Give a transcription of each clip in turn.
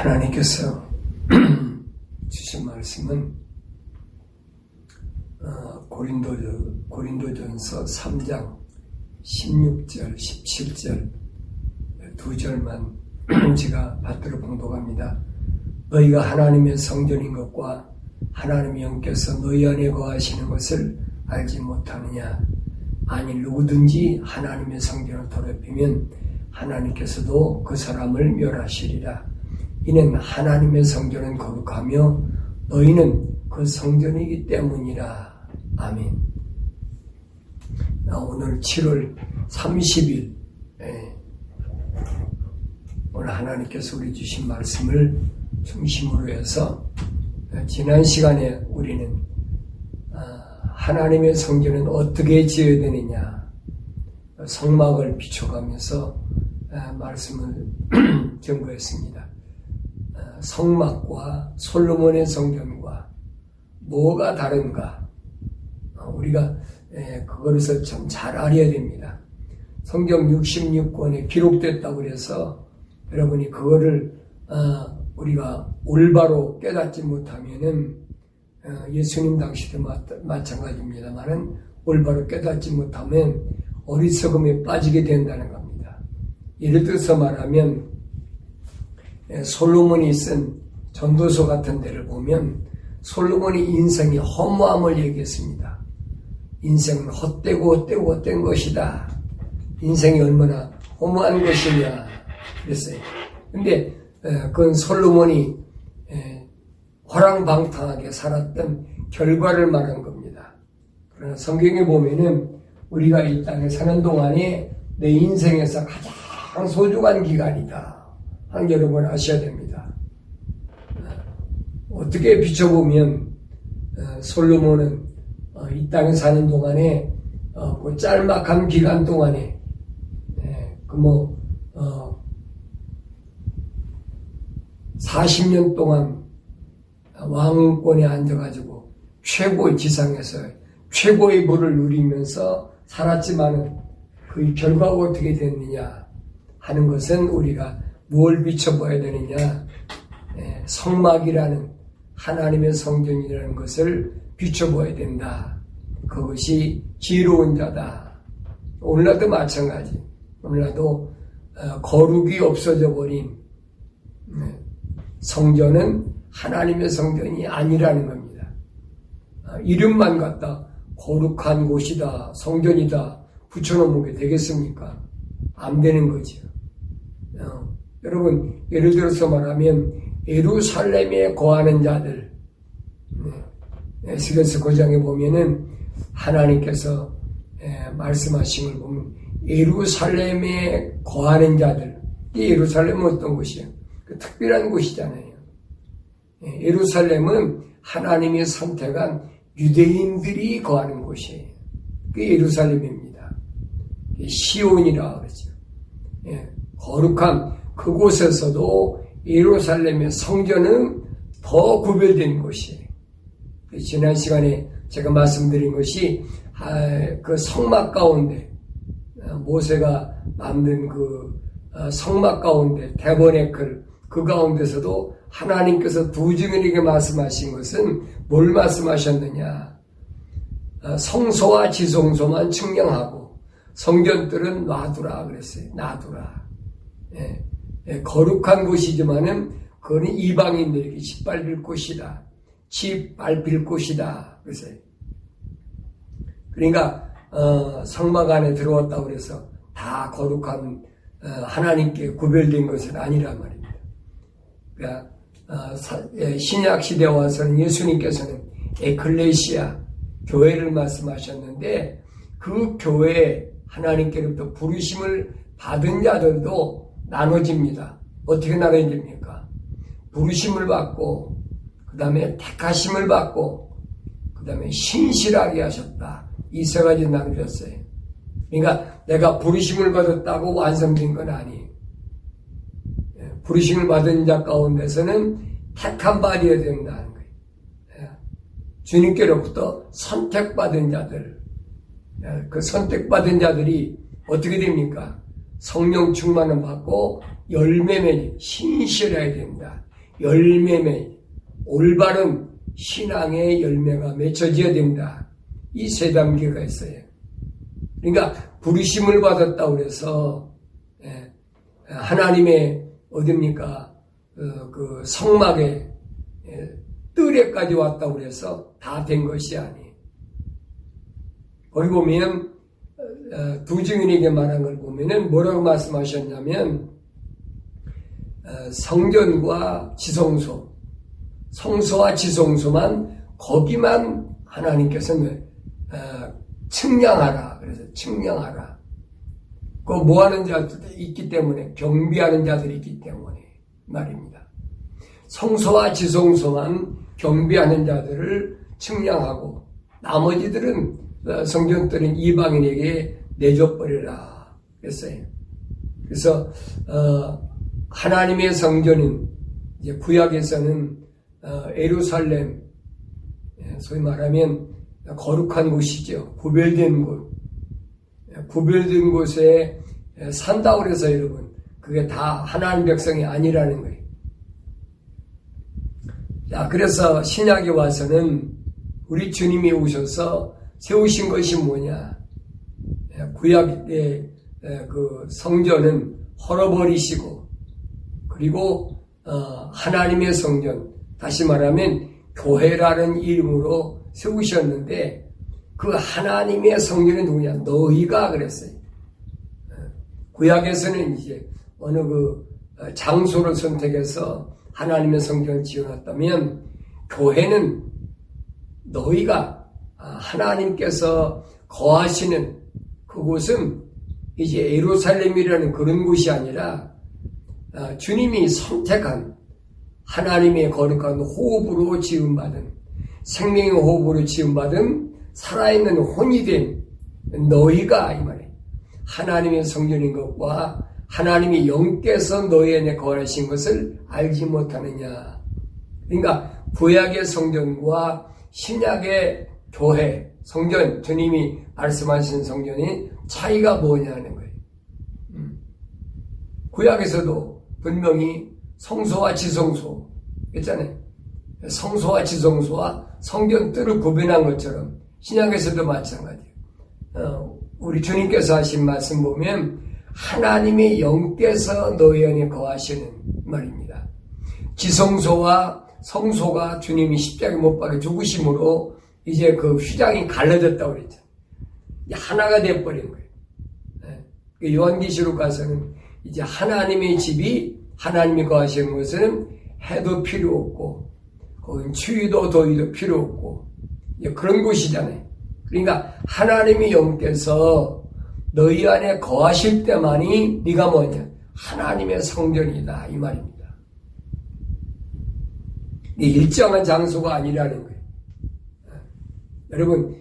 하나님께서 주신 말씀은 고린도전서 3장 16절, 17절 두 절만 제가 받들어 봉독합니다. 너희가 하나님의 성전인 것과 하나님의 영께서 너희 안에 거하시는 것을 알지 못하느냐. 아니 누구든지 하나님의 성전을 더럽히면 하나님께서도 그 사람을 멸하시리라. 이는 하나님의 성전은 거룩하며 너희는 그 성전이기 때문이라. 아멘. 오늘 7월 30일 오늘 하나님께서 우리 주신 말씀을 중심으로 해서 지난 시간에 우리는 하나님의 성전은 어떻게 지어야 되느냐 성막을 비춰가면서 말씀을 전거했습니다. 성막과 솔로몬의 성전과 뭐가 다른가 우리가 그것을 참 잘 알아야 됩니다. 성경 66권에 기록됐다고 해서 여러분이 그거를 우리가 올바로 깨닫지 못하면은 예수님 당시도 마찬가지입니다만은 올바로 깨닫지 못하면 어리석음에 빠지게 된다는 겁니다. 예를 들어서 말하면 솔로몬이 쓴 전도서 같은 데를 보면 솔로몬이 인생의 허무함을 얘기했습니다. 인생은 헛된 것이다. 인생이 얼마나 허무한 것이냐 그랬어요. 근데 그건 솔로몬이 호랑방탕하게 살았던 결과를 말한 겁니다. 그러나 성경에 보면은 우리가 이 땅에 사는 동안에 내 인생에서 가장 소중한 기간이다. 한 여러분 아셔야 됩니다. 어떻게 비춰보면 솔로몬은 이 땅에 사는 동안에 그 짤막한 기간 동안에 40년 동안 왕권에 앉아가지고 최고의 지상에서 최고의 부를 누리면서 살았지만은 그 결과가 어떻게 됐느냐 하는 것은 우리가 뭘 비춰봐야 되느냐 성막이라는 하나님의 성전이라는 것을 비춰봐야 된다. 그것이 지혜로운 자다. 오늘날도 마찬가지. 오늘날도 거룩이 없어져 버린 성전은 하나님의 성전이 아니라는 겁니다. 이름만 갖다 거룩한 곳이다, 성전이다 붙여놓은 게 되겠습니까? 안 되는 거죠. 여러분 예를 들어서 말하면 예루살렘에 거하는 자들 에스겔서 9장에 보면은 하나님께서 말씀하신 걸 보면 예루살렘에 거하는 자들 이 예루살렘은 어떤 곳이에요? 그 특별한 곳이잖아요. 예루살렘은 하나님이 선택한 유대인들이 거하는 곳이에요. 그게 예루살렘입니다. 시온이라 그러죠. 거룩한 그곳에서도 예루살렘의 성전은 더 구별된 곳이에요. 지난 시간에 제가 말씀드린 것이 그 성막 가운데 모세가 만든 그 성막 가운데 대버네클 그 가운데서도 하나님께서 두 증인에게 말씀하신 것은 뭘 말씀하셨느냐 성소와 지성소만 측량하고 성전들은 놔두라 그랬어요. 놔두라. 거룩한 곳이지만은 그거는 이방인들에게 짓밟힐 곳이다. 짓밟힐 곳이다. 그랬어요. 그러니까 성막 안에 들어왔다고 해서 다 거룩한 하나님께 구별된 것은 아니란 말입니다. 그러니까 신약 시대에 와서는 예수님께서는 에클레시아 교회를 말씀하셨는데 그 교회에 하나님께로부터 부르심을 받은 자들도 나눠집니다. 어떻게 나눠집니까? 부르심을 받고 그 다음에 택하심을 받고 그 다음에 신실하게 하셨다. 이 세 가지 나누셨어요. 그러니까 내가 부르심을 받았다고 완성된 건 아니에요. 부르심을 받은 자 가운데서는 택한 받아야 된다는 거예요. 주님께로부터 선택받은 자들, 그 선택받은 자들이 어떻게 됩니까? 성령 충만을 받고 열매 맺는 신실해야 된다. 열매매 올바른 신앙의 열매가 맺혀져야 됩니다. 이 세 단계가 있어요. 그러니까 부르심을 받았다고 해서 하나님의 어딥니까 그 성막의 뜰에까지 왔다고 해서 다 된 것이 아니에요. 거기 보면 두 증인에게 말한 걸 보면은 뭐라고 말씀하셨냐면 성전과 지성소, 성소와 지성소만 거기만 하나님께서는 측량하라. 그래서 측량하라. 그 뭐하는 자들이 있기 때문에, 경비하는 자들이 있기 때문에 말입니다. 성소와 지성소만 경비하는 자들을 측량하고 나머지들은 성전들은 이방인에게 내줘버리라 했어요. 그래서 하나님의 성전인 이제 구약에서는 예루살렘, 소위 말하면 거룩한 곳이죠. 구별된 곳. 구별된 곳에 산다고 해서 여러분, 그게 다 하나님 백성이 아니라는 거예요. 자, 그래서 신약에 와서는 우리 주님이 오셔서 세우신 것이 뭐냐. 구약의 그 성전은 헐어버리시고, 그리고 하나님의 성전, 다시 말하면 교회라는 이름으로 세우셨는데, 그 하나님의 성전이 누구냐? 너희가 그랬어요. 구약에서는 이제 어느 그 장소를 선택해서 하나님의 성전을 지어놨다면, 교회는 너희가 하나님께서 거하시는 그곳은 이제 예루살렘이라는 그런 곳이 아니라 주님이 선택한 하나님의 거룩한 호흡으로 지음받은, 생명의 호흡으로 지음받은 살아있는 혼이 된 너희가 이 말이에요. 하나님의 성전인 것과 하나님이 영께서 너희 안에 거하신 것을 알지 못하느냐. 그러니까 구약의 성전과 신약의 교회, 성전, 주님이 말씀하신 성전이 차이가 뭐냐는 거예요. 구약에서도 분명히 성소와 지성소 했잖아요. 성소와 지성소와 성전 뜰을 구분한 것처럼 신약에서도 마찬가지예요. 우리 주님께서 하신 말씀 보면 하나님의 영께서 너희 안에 거하시는 말입니다. 지성소와 성소가 주님이 십자가에 못 박혀 죽으심으로 이제 그 휘장이 갈라졌다고 그랬죠. 하나가 돼버린 거예요. 요한계시록 가서는 이제 하나님의 집이 하나님이 거하시는 것은 해도 필요 없고, 거긴 추위도 더위도 필요 없고, 그런 곳이잖아요. 그러니까 하나님의 영께서 너희 안에 거하실 때만이 네가 뭐냐? 하나님의 성전이다 이 말입니다. 일정한 장소가 아니라는 거예요. 여러분,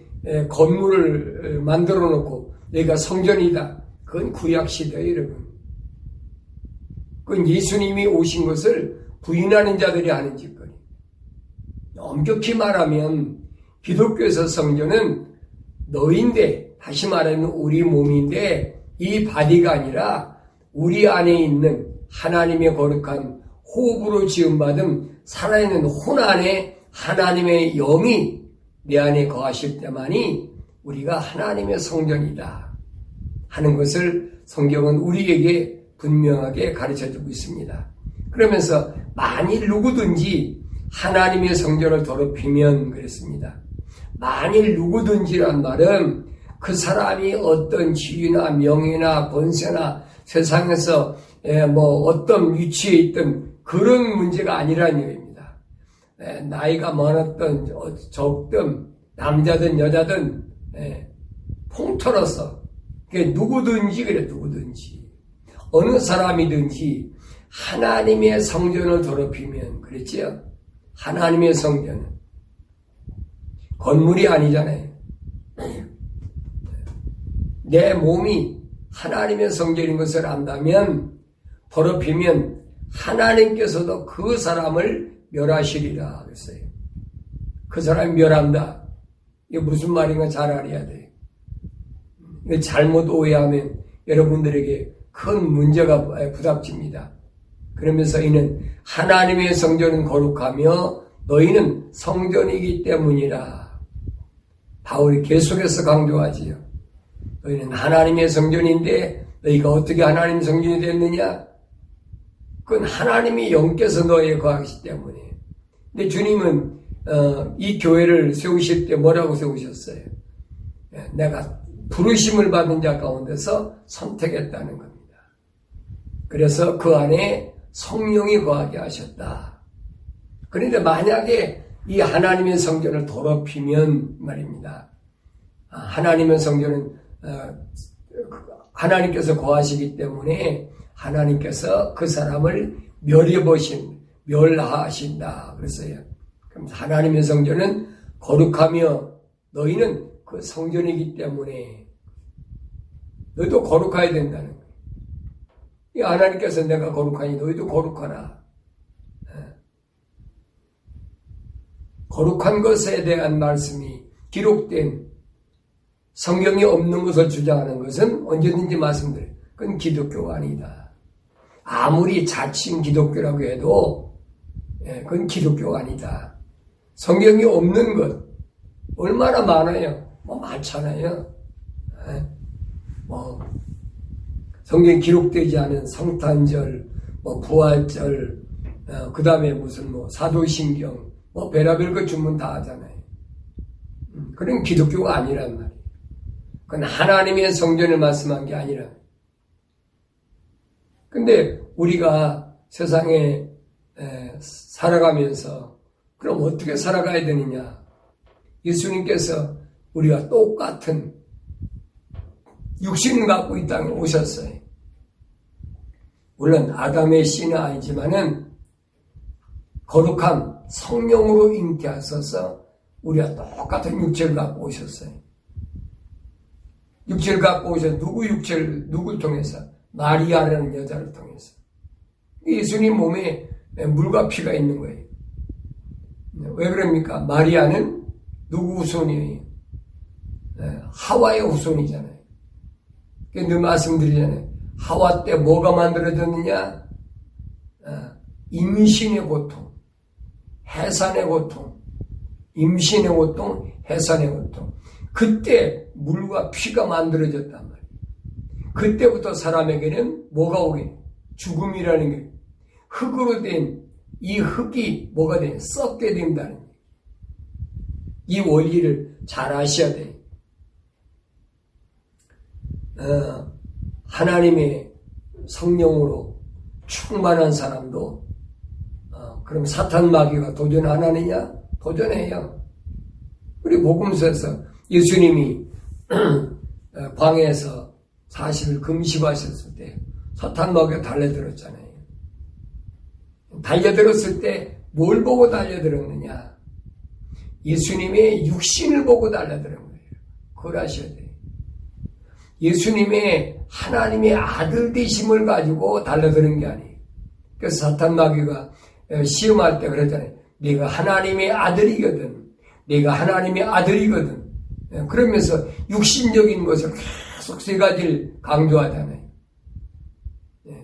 건물을 만들어 놓고 내가 성전이다. 그건 구약시대예요, 여러분. 그건 예수님이 오신 것을 부인하는 자들이 하는 짓거리. 엄격히 말하면 기독교에서 성전은 너인데, 다시 말하면 우리 몸인데, 이 바디가 아니라 우리 안에 있는 하나님의 거룩한 호흡으로 지음받은 살아있는 혼 안에 하나님의 영이 내 안에 거하실 때만이 우리가 하나님의 성전이다 하는 것을 성경은 우리에게 분명하게 가르쳐주고 있습니다. 그러면서 만일 누구든지 하나님의 성전을 더럽히면 그랬습니다. 만일 누구든지란 말은 그 사람이 어떤 지위나 명예나 권세나 세상에서 어떤 위치에 있든 그런 문제가 아니라는 얘기입니다. 나이가 많았든 적든 남자든 여자든 통틀어서 누구든지 그래, 누구든지 어느 사람이든지 하나님의 성전을 더럽히면 그랬지요. 하나님의 성전은 건물이 아니잖아요. 내 몸이 하나님의 성전인 것을 안다면 더럽히면 하나님께서도 그 사람을 멸하시리라 그랬어요. 그 사람이 멸한다. 이게 무슨 말인가 잘 알아야 돼요. 잘못 오해하면 여러분들에게 큰 문제가 부닥칩니다. 그러면서 이는 하나님의 성전은 거룩하며 너희는 성전이기 때문이라. 바울이 계속해서 강조하지요. 너희는 하나님의 성전인데 너희가 어떻게 하나님의 성전이 됐느냐? 그건 하나님이 영께서 너희에 거하시기 때문에. 근데 주님은 이 교회를 세우실 때 뭐라고 세우셨어요? 내가 부르심을 받은 자 가운데서 선택했다는 겁니다. 그래서 그 안에 성령이 거하게 하셨다. 그런데 만약에 이 하나님의 성전을 더럽히면 말입니다. 하나님의 성전은 하나님께서 거하시기 때문에 하나님께서 그 사람을 멸하신다 그랬어요. 그럼 하나님의 성전은 거룩하며 너희는 그 성전이기 때문에 너희도 거룩해야 된다는 거예요. 이 하나님께서 내가 거룩하니 너희도 거룩하라. 거룩한 것에 대한 말씀이 기록된 성경이 없는 것을 주장하는 것은 언제든지 말씀드려요. 그건 기독교가 아니다. 아무리 자칭 기독교라고 해도 그건 기독교가 아니다. 성경이 없는 것 얼마나 많아요. 많잖아요. 성경에 기록되지 않은 성탄절, 부활절, 그 다음에 무슨 사도신경, 별의별 것 주문 다 하잖아요. 그건 기독교가 아니란 말이에요. 그건 하나님의 성전을 말씀한 게 아니라. 근데 우리가 세상에 살아가면서 그럼 어떻게 살아가야 되느냐? 예수님께서 우리가 똑같은 육신을 갖고 이 땅에 오셨어요. 물론 아담의 씨는 아니지만은 거룩한 성령으로 잉태하셔서 우리가 똑같은 육체를 갖고 오셨어요. 육체를 갖고 오셔서 누굴 통해서? 마리아라는 여자를 통해서. 예수님 몸에 물과 피가 있는 거예요. 왜 그럽니까? 마리아는 누구 후손이에요? 하와의 후손이잖아요. 늘 말씀드리잖아요. 하와 때 뭐가 만들어졌느냐? 임신의 고통, 해산의 고통, 임신의 고통, 해산의 고통. 그때 물과 피가 만들어졌단 말이에요. 그때부터 사람에게는 뭐가 오게? 죽음이라는 게 흙으로 된 이 흙이 뭐가 돼? 썩게 된다는 거예요. 이 원리를 잘 아셔야 돼요. 하나님의 성령으로 충만한 사람도 그럼 사탄 마귀가 도전 안 하느냐? 도전해요. 우리 복음서에서 예수님이 광야에서 40일 금식하셨을 때 사탄 마귀가 달려들었잖아요. 달려들었을 때 뭘 보고 달려들었느냐? 예수님의 육신을 보고 달려들은 거예요. 그걸 아셔야 돼요. 예수님의 하나님의 아들 되심을 가지고 달려드는 게 아니에요. 그래서 사탄 마귀가 시험할 때 그랬잖아요. 네가 하나님의 아들이거든. 네가 하나님의 아들이거든. 그러면서 육신적인 것을 계속 세 가지를 강조하잖아요.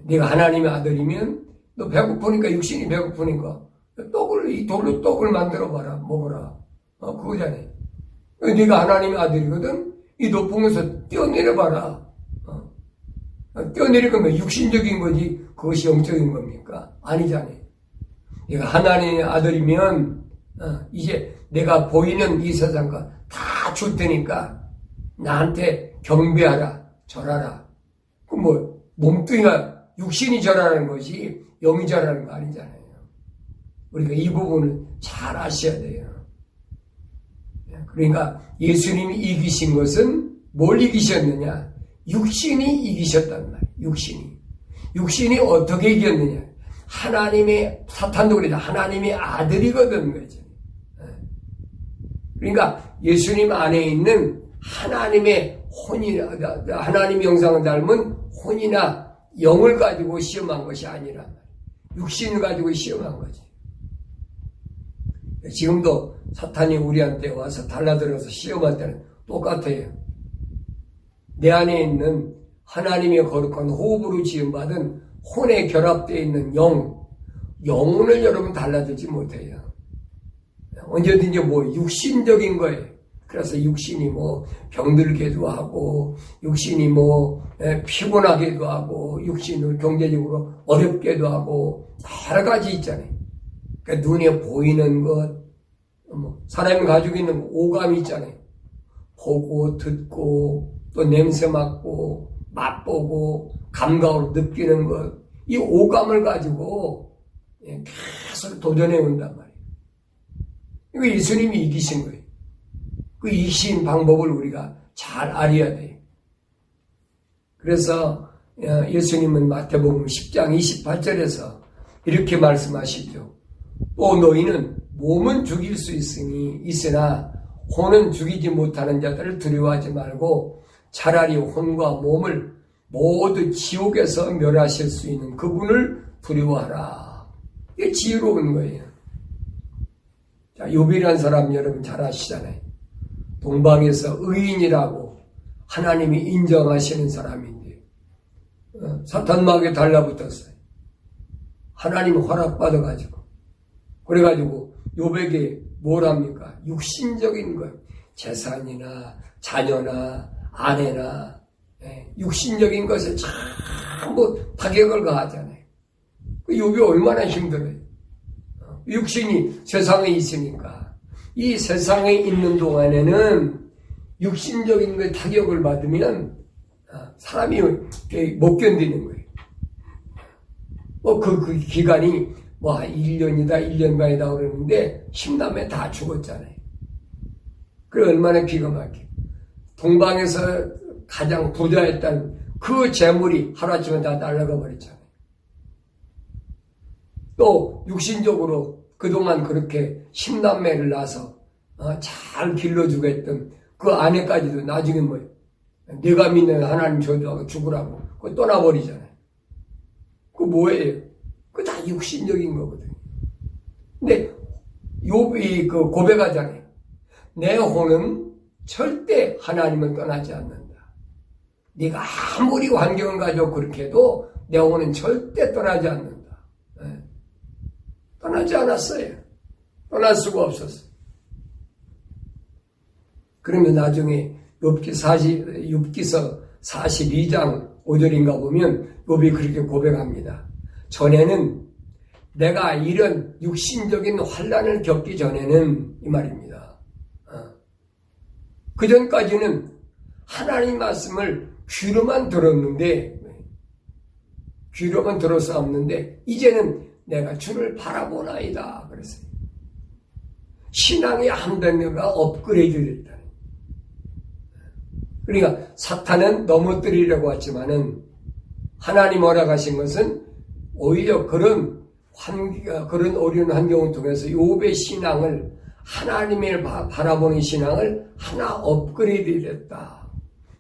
네가 하나님의 아들이면 너 배고프니까 육신이 배고프니까 이 돌로 떡을 만들어봐라. 먹어라. 그거잖아요. 네가 하나님의 아들이거든. 이 높은 곳에서 뛰어내려봐라. 뛰어내릴 거면 육신적인 거지 그것이 영적인 겁니까? 아니잖아요. 네가 하나님의 아들이면 이제 내가 보이는 이 세상과 다 줄 테니까 나한테 경배하라. 절하라. 그 몸뚱이가 육신이 절하는 것이 영이 절하는 거 아니잖아요. 우리가 이 부분을 잘 아셔야 돼요. 그러니까 예수님이 이기신 것은 뭘 이기셨느냐? 육신이 이기셨단 말이에요. 육신이 어떻게 이겼느냐? 사탄도 그러죠. 하나님의 아들이거든. 그러죠. 그러니까 예수님 안에 있는 하나님의 하나님 영상을 닮은 혼이나 영을 가지고 시험한 것이 아니란 말이에요. 육신을 가지고 시험한 거지. 지금도 사탄이 우리한테 와서 달라들어서 시험할 때는 똑같아요. 내 안에 있는 하나님의 거룩한 호흡으로 지음받은 혼에 결합되어 있는 영혼을 여러분 달라들지 못해요. 언제든지 육신적인 거예요. 그래서 육신이 병들게도 하고, 육신이 피곤하게도 하고, 육신을 경제적으로 어렵게도 하고, 여러 가지 있잖아요. 그러니까 눈에 보이는 것, 사람이 가지고 있는 오감이 있잖아요. 보고, 듣고, 또 냄새 맡고, 맛보고, 감각으로 느끼는 것, 이 오감을 가지고 계속 도전해 온단 말이에요. 이거 예수님이 이기신 거예요. 그 이기신 방법을 우리가 잘 알아야 돼요. 그래서 예수님은 마태복음 10장 28절에서 이렇게 말씀하시죠. 또 너희는 몸은 죽일 수 있으나 혼은 죽이지 못하는 자들을 두려워하지 말고 차라리 혼과 몸을 모두 지옥에서 멸하실 수 있는 그분을 두려워하라. 이게 지혜로운 거예요. 자, 욥이라는 사람 여러분 잘 아시잖아요. 동방에서 의인이라고 하나님이 인정하시는 사람인데 사탄마귀에 달라붙었어요. 하나님 허락받아가지고 그래가지고 욥에게 뭘 합니까? 육신적인 것, 재산이나 자녀나 아내나 육신적인 것에 전부 타격을 가하잖아요. 욥이 얼마나 힘들어요. 육신이 세상에 있으니까 이 세상에 있는 동안에는 육신적인 것에 타격을 받으면 사람이 못 견디는 거예요. 그 기간이 1년이다 1년간이다 그러는데 10남매 다 죽었잖아요. 그래 얼마나 기가 막혀. 동방에서 가장 부자였던 그 재물이 하루아침에 다 날아가 버렸잖아요. 또 육신적으로 그동안 그렇게 10남매를 낳아서 잘 길러주고 했던 그 아내까지도 나중에 네가 믿는 하나님 저주하고 죽으라고 그거 떠나버리잖아요. 그거 뭐예요? 그거 다 육신적인 거거든요. 근데 욥이 그 고백하잖아요. 내 혼은 절대 하나님을 떠나지 않는다. 네가 아무리 환경을 가지고 그렇게 해도 내 혼은 절대 떠나지 않는다. 떠나지 않았어요. 떠날 수가 없었어요. 그러면 나중에 욥기서 42장 5절인가 보면 욥이 그렇게 고백합니다. 전에는 내가 이런 육신적인 환난을 겪기 전에는 이 말입니다. 그 전까지는 하나님 말씀을 귀로만 들었었는데 이제는 내가 주를 바라보나이다 그랬어요. 신앙의 한 단계가 업그레이드 됐다. 그러니까 사탄은 넘어뜨리려고 했지만은 하나님 허락하신 것은 오히려 그런 어려운 환경을 통해서 욥의 신앙을 하나님을 바라보는 신앙을 하나 업그레이드 됐다.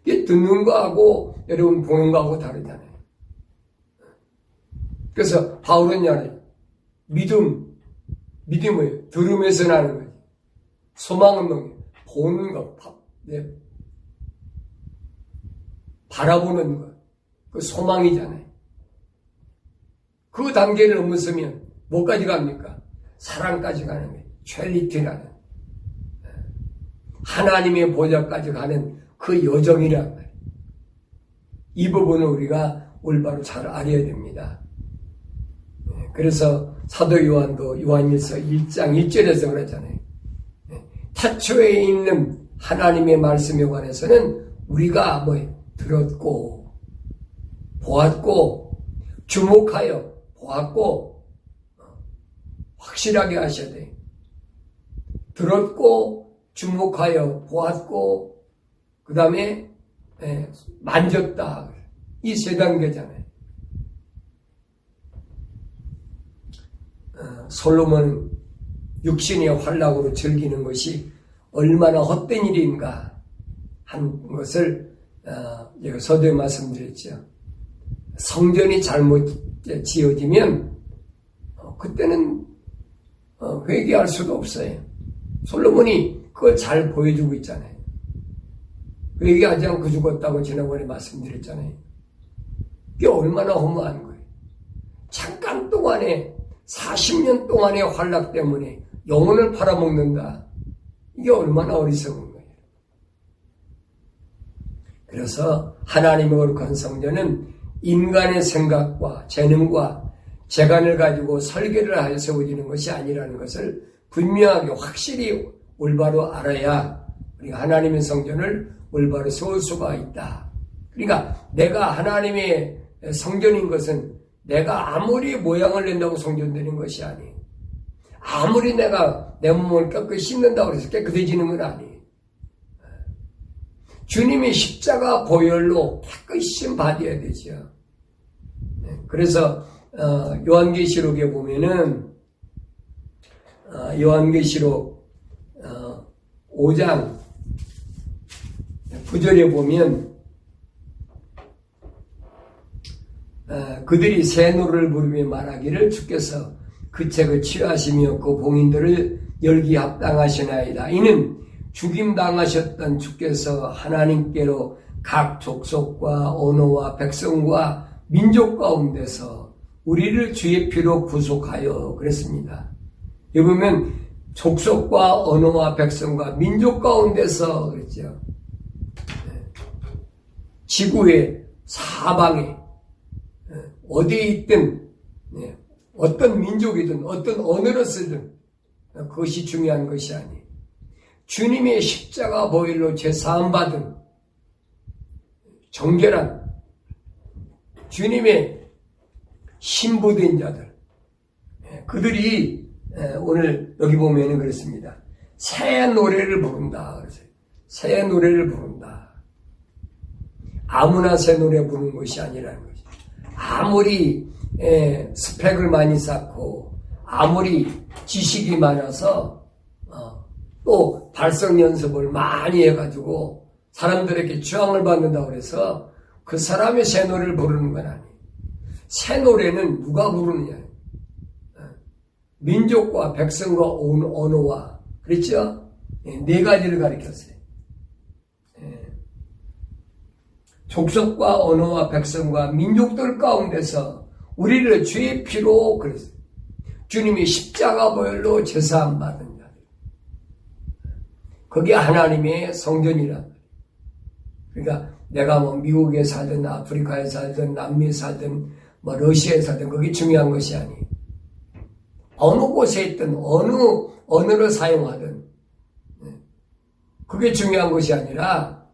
이게 듣는 거하고 여러분 보는 거하고 다르잖아요. 그래서 바울은 믿음이 뭐예요? 들음에서 나는 거예요. 소망은 뭐예요? 보는 것, 바라보는 것, 그 소망이잖아요. 그 단계를 넘었으면 뭐까지 갑니까? 사랑까지 가는 거예요. 첼리티라는 하나님의 보좌까지 가는 그 여정이란 말이에요. 이 부분을 우리가 올바로 잘 알아야 됩니다. 그래서 사도 요한도 요한일서 1장 1절에서 그랬잖아요. 태초에 있는 하나님의 말씀에 관해서는 우리가 들었고 보았고 주목하여 보았고 확실하게 하셔야 돼요. 들었고 주목하여 보았고 그 다음에 만졌다. 이 세 단계잖아요. 솔로몬은 육신의 활락으로 즐기는 것이 얼마나 헛된 일인가 한 것을 제가 서두에 말씀드렸죠. 성전이 잘못 지어지면 그때는 회개할 수도 없어요. 솔로몬이 그걸 잘 보여주고 있잖아요. 회개하지 않고 죽었다고 지난번에 말씀드렸잖아요. 그게 얼마나 허무한 거예요. 잠깐 동안에 40년 동안의 활락 때문에 영혼을 팔아먹는다. 이게 얼마나 어리석은 거예요. 그래서 하나님의 거룩한 성전은 인간의 생각과 재능과 재간을 가지고 설계를 하여 세워지는 것이 아니라는 것을 분명하게 확실히 올바로 알아야 우리가 하나님의 성전을 올바로 세울 수가 있다. 그러니까 내가 하나님의 성전인 것은 내가 아무리 모양을 낸다고 성전되는 것이 아니에요. 아무리 내가 내 몸을 깨끗이 씻는다고 해서 깨끗해지는 건 아니에요. 주님이 십자가 보혈로 깨끗이 받아야 되죠. 그래서 요한계시록에 보면은 요한계시록 5장 9절에 보면 그들이 새 노래를 부르며 말하기를 주께서 그 책을 취하시며 그 봉인들을 열기 합당하시나이다. 이는 죽임당하셨던 주께서 하나님께로 각 족속과 언어와 백성과 민족 가운데서 우리를 주의 피로 구속하여 그랬습니다. 여기 보면 족속과 언어와 백성과 민족 가운데서 그랬죠. 지구의 사방에 어디에 있든 어떤 민족이든 어떤 언어를 쓰든 그것이 중요한 것이 아니에요. 주님의 십자가 보혈로 제사함받은 정결한 주님의 신부된 자들, 그들이 오늘 여기 보면은 그렇습니다. 새 노래를 부른다. 그래서 새 노래를 부른다. 아무나 새 노래 부르는 것이 아니라는 것이. 아무리 스펙을 많이 쌓고 아무리 지식이 많아서 또 발성 연습을 많이 해가지고 사람들에게 주앙을 받는다고 해서 그 사람의 새 노래를 부르는 건 아니에요. 새 노래는 누가 부르느냐? 민족과 백성과 언어와 그랬죠? 네 가지를 가리켰어요. 족속과 언어와 백성과 민족들 가운데서 우리를 주의 피로 그랬어요. 주님이 십자가 보혈로 제사함 받은 자들. 그게 하나님의 성전이란 말이에요. 그러니까 내가 뭐 미국에 살든 아프리카에 살든 남미에 살든 뭐 러시아에 살든 그게 중요한 것이 아니에요. 어느 곳에 있든 어느 언어를 사용하든 그게 중요한 것이 아니라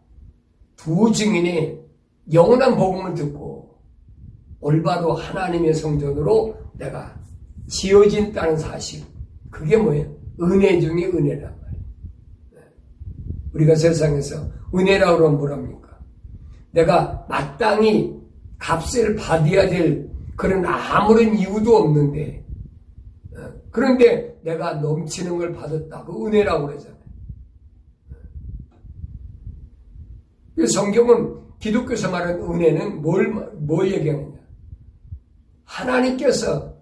두 증인이 영원한 복음을 듣고 올바로 하나님의 성전으로 내가 지어진다는 사실. 그게 뭐예요? 은혜 중에 은혜란 말이에요. 우리가 세상에서 은혜라고 하면 뭐랍니까? 내가 마땅히 값을 받아야 될 그런 아무런 이유도 없는데 그런데 내가 넘치는 걸 받았다. 그 은혜라고 그러잖아요. 성경은 기독교에서 말하는 은혜는 뭘 얘기하느냐? 하나님께서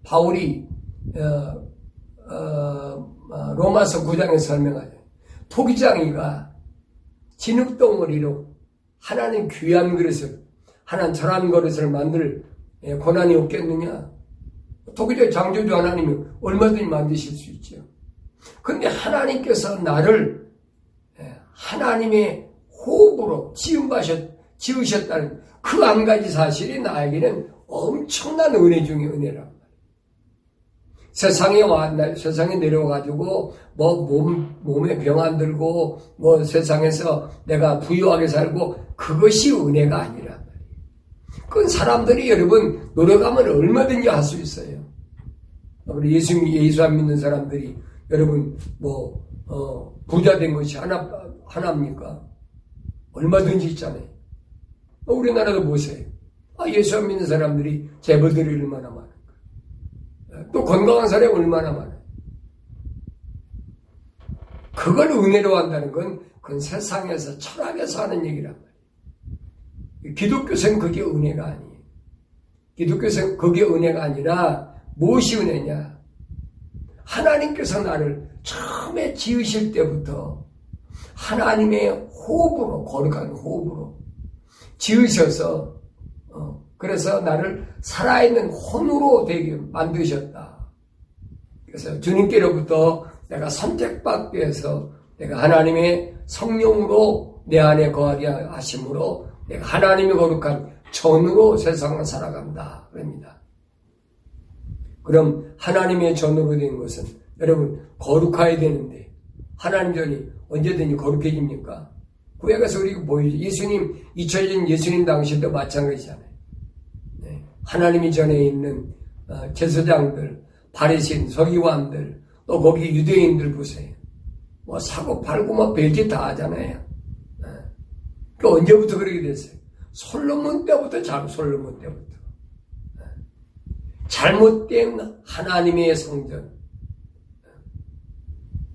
바울이 로마서 9장에 설명하죠. 토기장이가 진흙덩어리로 하나님 귀한 그릇을 하나님 절한 그릇을 만들 고난이 없겠느냐? 토기장 창조주 하나님이 얼마든지 만드실 수 있죠. 그런데 하나님께서 나를 하나님의 호흡으로 지으셨다는 그 한 가지 사실이 나에게는 엄청난 은혜 중의 은혜란 말이에요. 세상에 내려와가지고, 몸에 병 안 들고, 세상에서 내가 부유하게 살고, 그것이 은혜가 아니란 말이에요. 그건 사람들이 여러분, 노력하면 얼마든지 할 수 있어요. 우리 예수 안 믿는 사람들이, 여러분, 부자 된 것이 하나입니까? 얼마든지 있잖아요. 우리나라도 보세요. 예수 안 믿는 사람들이 재벌들이 얼마나 많은가. 또 건강한 사람이 얼마나 많아요. 그걸 은혜로 한다는 건 그건 세상에서 철학에서 하는 얘기란 말이에요. 기독교생은 그게 은혜가 아니에요. 기독교생은 그게 은혜가 아니라 무엇이 은혜냐? 하나님께서 나를 처음에 지으실 때부터 하나님의 호흡으로, 거룩한 호흡으로 지으셔서 그래서 나를 살아있는 혼으로 되게 만드셨다. 그래서 주님께로부터 내가 선택받기 위해서 내가 하나님의 성령으로 내 안에 거하게 하심으로 내가 하나님의 거룩한 전으로 세상을 살아간다. 그럽니다. 그럼 하나님의 전으로 된 것은 여러분 거룩해야 되는데 하나님 전이 언제든지 거룩해집니까? 구약에서 우리가 보이죠. 예수님, 잊혀진 예수님 당시도 마찬가지잖아요. 네. 하나님이 전에 있는 제사장들, 바리새인, 서기관들, 또 거기 유대인들 보세요. 뭐 사고 팔고 뭐 별짓 다 하잖아요. 네. 그 언제부터 그렇게 됐어요? 솔로몬 때부터 솔로몬 때부터. 네. 잘못된 하나님의 성전.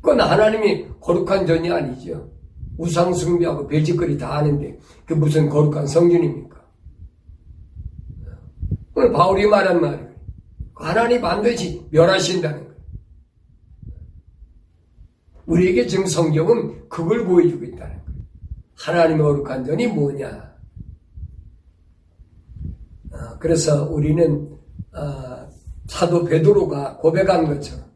그건 하나님이 거룩한 전이 아니죠. 우상 숭배하고 별짓거리 다 하는데 그게 무슨 거룩한 성전입니까? 오늘 바울이 말한 말이에요. 하나님 반드시 멸하신다는 거예요. 우리에게 지금 성경은 그걸 보여주고 있다는 거예요. 하나님의 거룩한 전이 뭐냐? 그래서 우리는 사도 베드로가 고백한 것처럼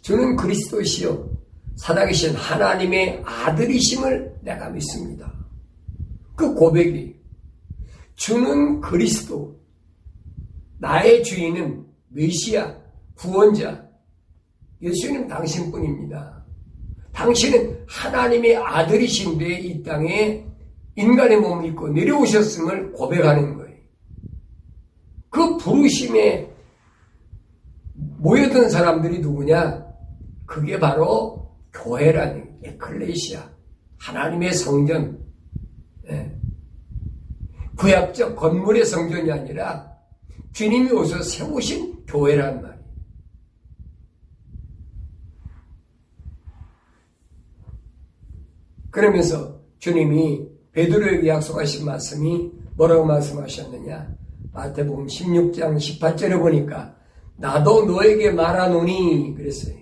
주는 그리스도시요 살아계신 하나님의 아들이심을 내가 믿습니다. 그 고백이 주는 그리스도 나의 주인은 메시아 구원자 예수님 당신뿐입니다. 당신은 하나님의 아들이신데 이 땅에 인간의 몸을 입고 내려오셨음을 고백하는 거예요. 그 부르심에 모여든 사람들이 누구냐? 그게 바로 교회라는 에클레시아, 하나님의 성전, 구약적 건물의 성전이 아니라 주님이 오셔서 세우신 교회란 말이에요. 그러면서 주님이 베드로에게 약속하신 말씀이 뭐라고 말씀하셨느냐? 마태복음 16장 18절에 보니까 나도 너에게 말하노니 그랬어요.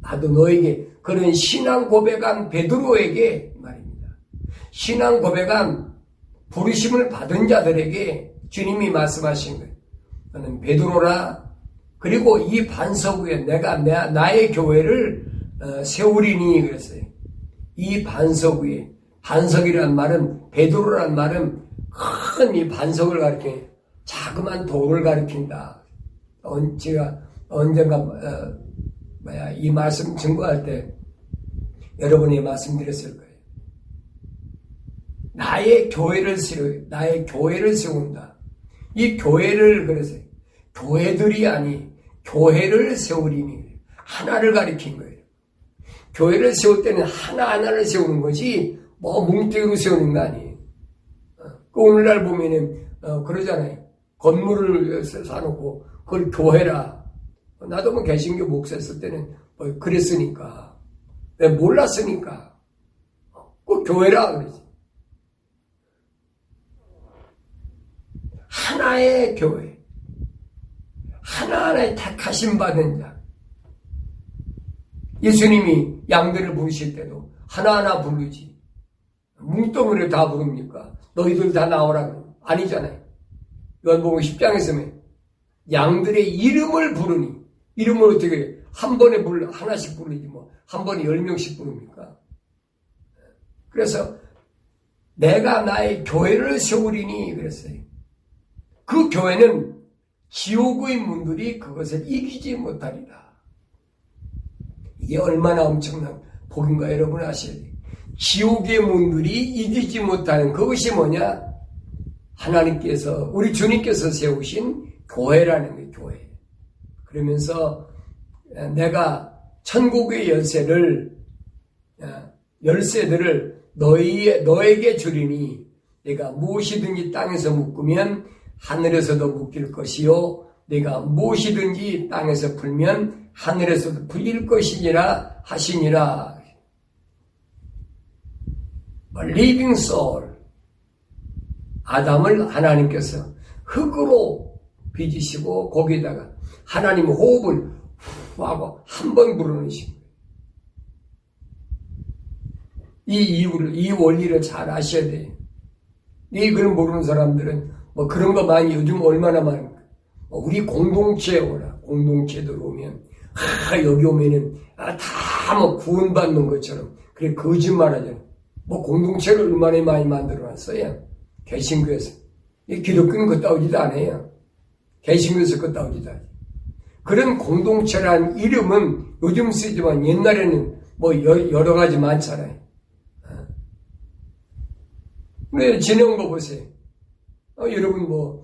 나도 너에게 그런 신앙 고백한 베드로에게 말입니다. 신앙 고백한 부르심을 받은 자들에게 주님이 말씀하신 거예요. 너는 베드로라. 그리고 이 반석 위에 내가 나의 교회를 세우리니 그랬어요. 이 반석 위에 반석이란 말은 베드로란 말은 큰 이 반석을 가리켜 자그만 돌을 가리킨다. 제가 언젠가 이 말씀 증거할 때 여러분이 말씀드렸을 거예요. 나의 교회를 세운다. 이 교회를 그래서 교회들이 아니 교회를 세우리니 하나를 가리킨 거예요. 교회를 세울 때는 하나하나를 세우는 거지 뭐 뭉뚱이로 세우는 거 아니에요. 오늘날 보면은 그러잖아요. 건물을 사놓고 그걸 교회라. 나도 뭐 개신교 목사했을 때는 뭐 그랬으니까. 내가 몰랐으니까. 그 교회라 그러지. 하나의 교회. 하나하나의 택하심 받은 자. 예수님이 양들을 부르실 때도 하나하나 부르지. 뭉뚱이를 다 부릅니까? 너희들 다 나오라 그러면 아니잖아요. 요한복음 10장에서 양들의 이름을 부르니 이름을 어떻게 한 번에 하나씩 부르지 뭐 한 번에 10명씩 부릅니까? 그래서 내가 나의 교회를 세우리니 그랬어요. 그 교회는 지옥의 문들이 그것을 이기지 못하리라. 이게 얼마나 엄청난 복인가 여러분 아셔야 돼요. 지옥의 문들이 이기지 못하는 그것이 뭐냐? 하나님께서 우리 주님께서 세우신 교회라는 거예요. 교회. 그러면서 내가 천국의 열쇠들을 너에게 주리니 내가 무엇이든지 땅에서 묶으면 하늘에서도 묶일 것이요 내가 무엇이든지 땅에서 풀면 하늘에서도 풀릴 것이니라 하시니라. living soul. 아담을 하나님께서 흙으로 빚으시고 거기에다가 하나님의 호흡을 후 하고 한 번 불어넣으신 거예요. 이 이유를, 이 원리를 잘 아셔야 돼요. 이걸 모르는 사람들은 뭐 그런 거 많이 요즘 얼마나 많은가. 우리 공동체에 오라. 공동체들 오면 여기 오면은 다 뭐 구원받는 것처럼 그래 거짓말하잖아. 뭐 공동체를 얼마나 많이 만들어놨어요. 개신교에서. 이 기독교는 그따오지도 않아요. 개신교에서 그따오지도 않아요. 그런 공동체란 이름은 요즘 쓰지만 옛날에는 뭐 여러 가지 많잖아요. 근데 지내온 거 보세요. 여러분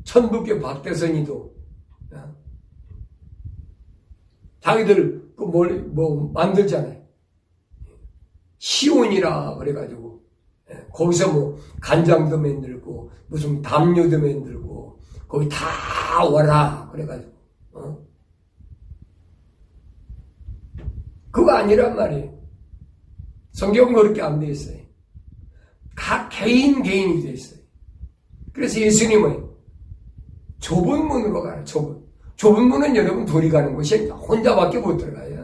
천북교 박대선이도 자기들 만들잖아요. 시온이라 그래가지고 거기서 간장도 만들고 무슨 담요도 만들고 거기 다 와라 그래가지고 그거 아니란 말이에요. 성경은 그렇게 안 돼 있어요. 각 개인이 돼 있어요. 그래서 예수님은 좁은 문으로 가요. 좁은 문은 여러분 둘이 가는 곳이 혼자밖에 못 들어가요.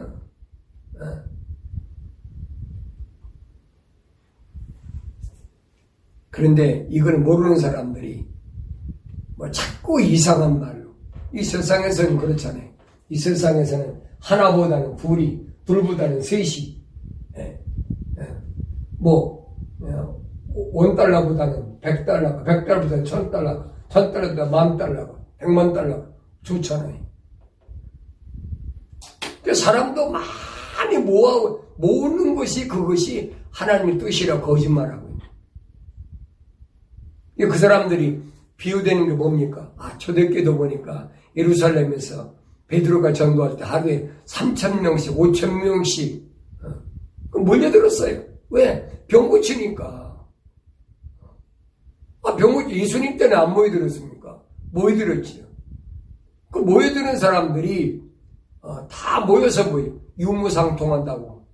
그런데 이걸 모르는 사람들이 자꾸 이상한 말로 이 세상에서는 그렇잖아요. 이 세상에서는 하나보다는 둘보다는 셋이 $1보다는 $100, $100보다는 $1000, $1000보다는 $10,000, $1,000,000 좋잖아요. 사람도 많이 모으는 것이 그것이 하나님의 뜻이라 거짓말하고 있는. 그 사람들이 비유되는 게 뭡니까? 초대교도 보니까 예루살렘에서 베드로가 전도할 때 하루에 3,000명씩, 5,000명씩 몰려들었어요. 왜? 병 고치니까. 예수님 때는 안 모여들었습니까? 모여들었지요. 그 모여드는 사람들이 다 모여서 유무상통한다고.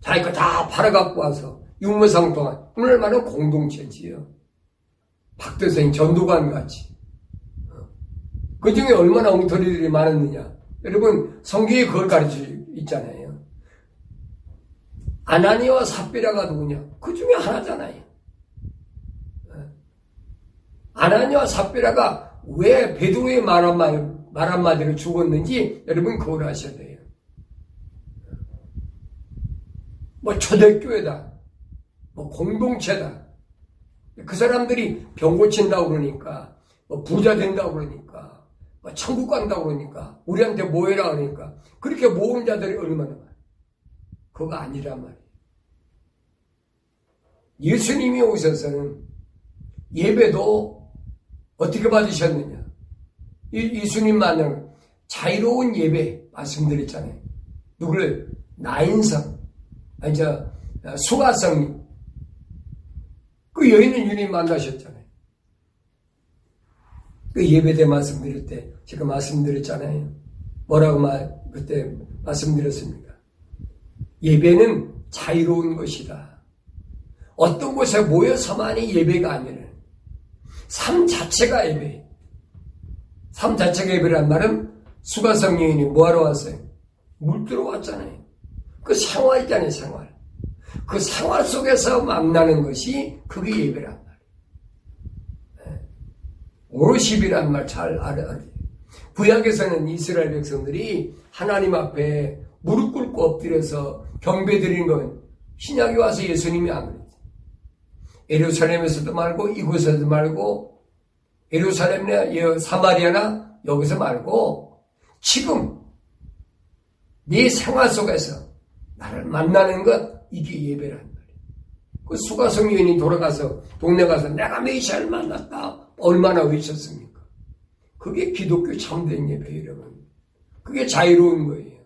자기 거 다 팔아갖고 와서 유무상통한 얼마나 공동체지요. 박대생 전도관 같이. 그 중에 얼마나 엉터리들이 많았느냐. 여러분 성경에 그걸 가르쳐 있잖아요. 아나니아와 삽비라가 누구냐? 그 중에 하나잖아요. 아나니아와 삽비라가 왜 베드로의 말 한마디로 죽었는지 여러분 그걸 아셔야 돼요. 초대교회다. 공동체다. 그 사람들이 병 고친다고 그러니까, 부자 된다고 그러니까, 천국 간다고 그러니까, 우리한테 모여라 그러니까, 그렇게 모은 자들이 얼마나 많아. 그거 아니란 말이에요. 예수님이 오셔서는 예배도 어떻게 받으셨느냐. 예수님 만나는 자유로운 예배 말씀드렸잖아요. 누구를? 나인성, 수가성, 그 여인은 유님 만나셨잖아요. 그 예배 때 말씀드릴 때 제가 말씀드렸잖아요. 뭐라고 그때 말씀드렸습니까? 예배는 자유로운 것이다. 어떤 곳에 모여서만이 예배가 아니라 삶 자체가 예배. 삶 자체가 예배란 말은 수가성 여인이 뭐하러 왔어요? 물 들어왔잖아요. 그 생활 있잖아요, 생활. 그 생활 속에서 만나는 것이 그게 예배란 말이에요. 워십이란 말 잘 알아야 돼요. 구약에서는 이스라엘 백성들이 하나님 앞에 무릎 꿇고 엎드려서 경배 드리는 건 신약에 와서 예수님이 안 그랬어요. 예루살렘에서도 말고 이곳에서도 말고 예루살렘이나 사마리아나 여기서 말고 지금 네 생활 속에서 나를 만나는 것 이게 예배란 말이에요. 그 수가성 여인이 돌아가서 동네 가서 내가 메시아를 만났다 얼마나 외쳤습니까? 그게 기독교 참된 예배예요, 여러분. 그게 자유로운 거예요.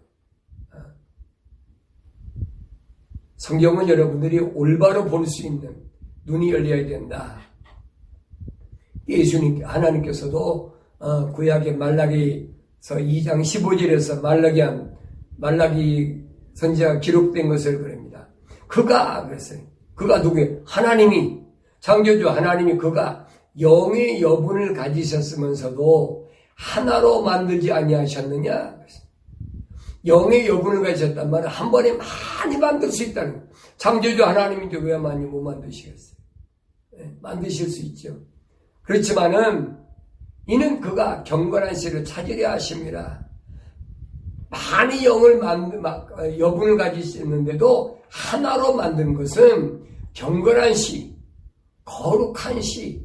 성경은 여러분들이 올바로 볼 수 있는 눈이 열려야 된다. 예수님 하나님께서도 구약의 말라기서 2장 15절에서 말라기 선지자가 기록된 것을 그럽니다. 그가 그랬어요. 그가 누구예요? 하나님이 창조주 하나님이 그가 영의 여분을 가지셨으면서도 하나로 만들지 아니하셨느냐? 영의 여분을 가지셨단 말은 한 번에 많이 만들 수 있다는 거예요. 창조주 하나님인데 왜 많이 못 만드시겠어요? 만드실 수 있죠. 그렇지만은 이는 그가 경건한 씨를 찾으려 하심이라. 많이 여분을 가지시는데도 하나로 만든 것은 경건한 씨, 거룩한 씨,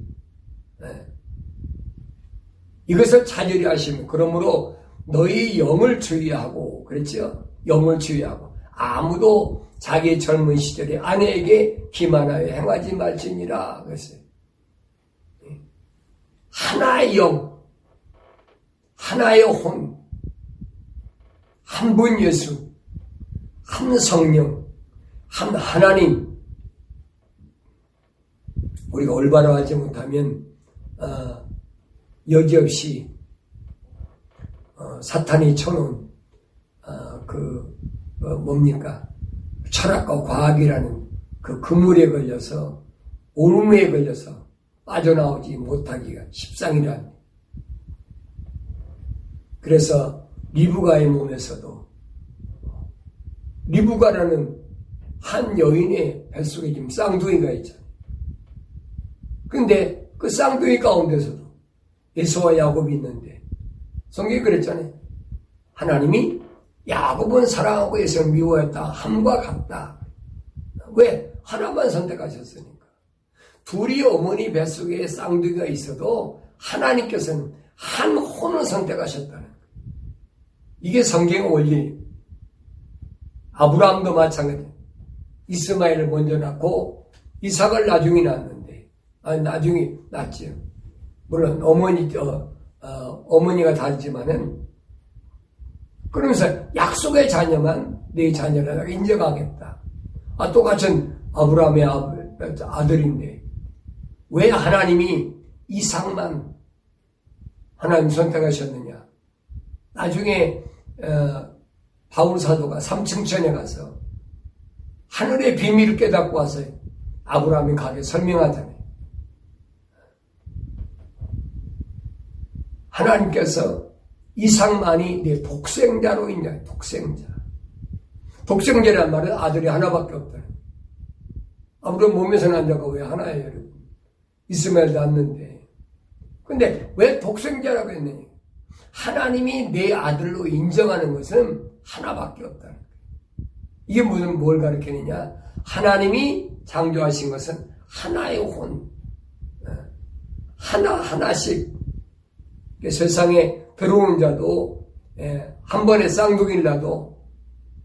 이것을 찾으려 하시면, 그러므로 너희 영을 주의하고, 그랬죠? 영을 주의하고, 아무도 자기 젊은 시절에 아내에게 기만하여 행하지 말지니라. 그랬어요. 하나의 영, 하나의 혼, 한 분 예수, 한 성령, 한 하나님. 우리가 올바로 하지 못하면 여지없이 사탄이 쳐놓은 뭡니까? 철학과 과학이라는 그 그물에 걸려서, 오름에 걸려서 빠져나오지 못하기가 십상이란. 그래서 리브가의 몸에서도, 리브가라는 한 여인의 뱃속에 지금 쌍둥이가 있잖아요. 근데 그 쌍둥이 가운데서도 에서와 야곱이 있는데, 성경이 그랬잖아요. 하나님이 야곱은 사랑하고 에서는 미워했다. 함과 같다. 왜? 하나만 선택하셨으니까. 둘이 어머니 뱃속에 쌍둥이가 있어도 하나님께서는 한 혼을 선택하셨다는 거예요. 이게 성경의 원리. 아브라함도 마찬가지예요. 이스마엘을 먼저 낳고 이삭을 나중에 낳았는데, 나중에 낳았지요. 물론 어머니가 다르지만은, 그러면서 약속의 자녀만 내 자녀라고 인정하겠다. 똑같은 아브라함의 아들인데 왜 하나님이 이삭만 하나님 선택하셨느냐? 나중에 바울 사도가 삼층천에 가서 하늘의 비밀을 깨닫고 와서 아브라함이 가게 설명하잖아요. 하나님께서 이삭만이 내 독생자로 있냐? 독생자. 독생자란 말은 아들이 하나밖에 없다는 거예요. 아브라함 몸에서 난 자가 왜 하나예요, 여러분? 이스마엘 낳았는데. 근데 왜 독생자라고 했느냐? 하나님이 내 아들로 인정하는 것은 하나밖에 없다는 거예요. 이게 뭘 가르치느냐? 하나님이 창조하신 것은 하나의 혼. 하나씩. 세상에 들어오는 자도 한 번에 쌍둥이를 낳아도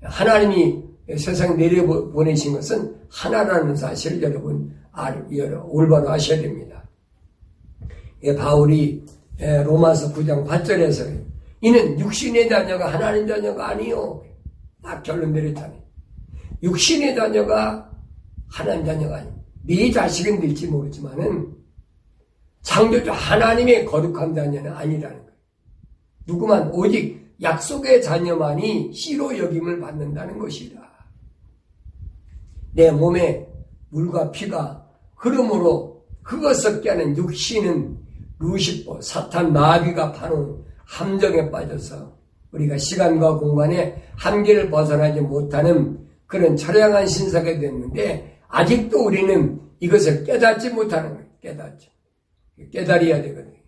하나님이 세상에 내려보내신 것은 하나라는 사실을 여러분 올바로 아셔야 됩니다. 바울이 로마서 9장 8절에서 이는 육신의 자녀가 하나님 자녀가 아니요. 딱 결론 내렸잖아요. 육신의 자녀가 하나님 자녀가 아니요. 네 자식은 될지 모르지만은 창조주 하나님의 거룩한 자녀는 아니라는 거예요. 누구만 오직 약속의 자녀만이 씨로 여김을 받는다는 것이다. 내 몸에 물과 피가 흐름으로 흙어 썩게 하는 육신은 루시퍼, 사탄, 마귀가 파놓은 함정에 빠져서 우리가 시간과 공간의 한계를 벗어나지 못하는 그런 처량한 신사가 됐는데 아직도 우리는 이것을 깨닫지 못하는 거예요. 깨달아야 되거든요.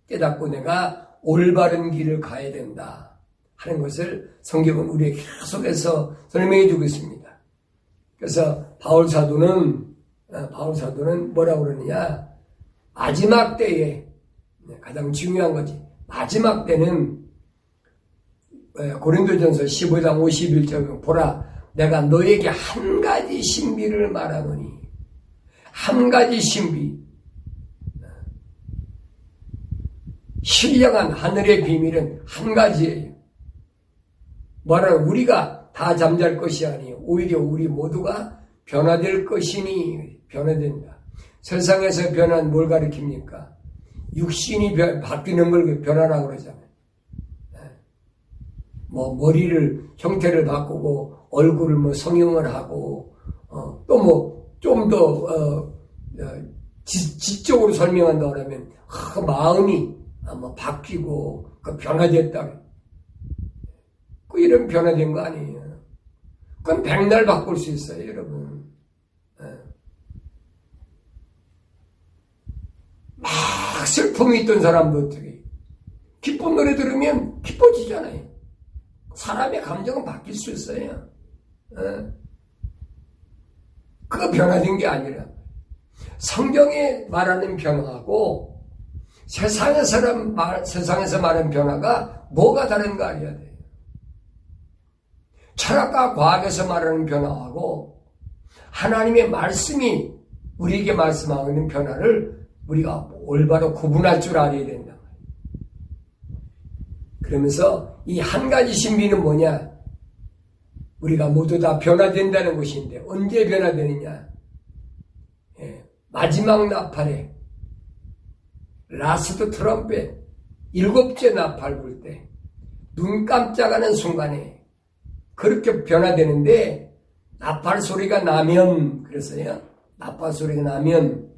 깨닫고 내가 올바른 길을 가야 된다 하는 것을 성경은 우리에게 계속해서 설명해 주고 있습니다. 그래서 바울 사도는 뭐라고 그러느냐? 마지막 때에 가장 중요한 거지. 마지막 때는 고린도전서 15장 51절 보라 내가 너에게 한 가지 신비를 말하노니 한 가지 신비 신령한 하늘의 비밀은 한 가지예요. 뭐라고 우리가 다 잠잘 것이 아니에요. 오히려 우리 모두가 변화될 것이니 변화된다. 세상에서 변화는 뭘 가리킵니까? 육신이 바뀌는 걸 변화라고 그러잖아요. 머리를 형태를 바꾸고 얼굴을 성형을 하고 또 좀 더 지적으로 설명한다고 하면 마음이 바뀌고 변화됐다. 이런 변화된 거 아니에요. 그건 백날 바꿀 수 있어요, 여러분. 막 슬픔이 있던 사람도 어떻게 기쁜 노래 들으면 기뻐지잖아요. 사람의 감정은 바뀔 수 있어요. 그거 변화된 게 아니라 성경에 말하는 변화하고 세상에서 말하는 변화가 뭐가 다른가 알아야 돼요. 철학과 과학에서 말하는 변화하고 하나님의 말씀이 우리에게 말씀하고 있는 변화를 우리가 올바로 구분할 줄 알아야 된다. 그러면서 이 한 가지 신비는 뭐냐? 우리가 모두 다 변화된다는 것인데 언제 변화되느냐? 마지막 나팔에 라스트 트럼펫 7째 나팔 불 때 눈 깜짝하는 순간에 그렇게 변화되는데 나팔 소리가 나면 그랬어요. 나팔 소리가 나면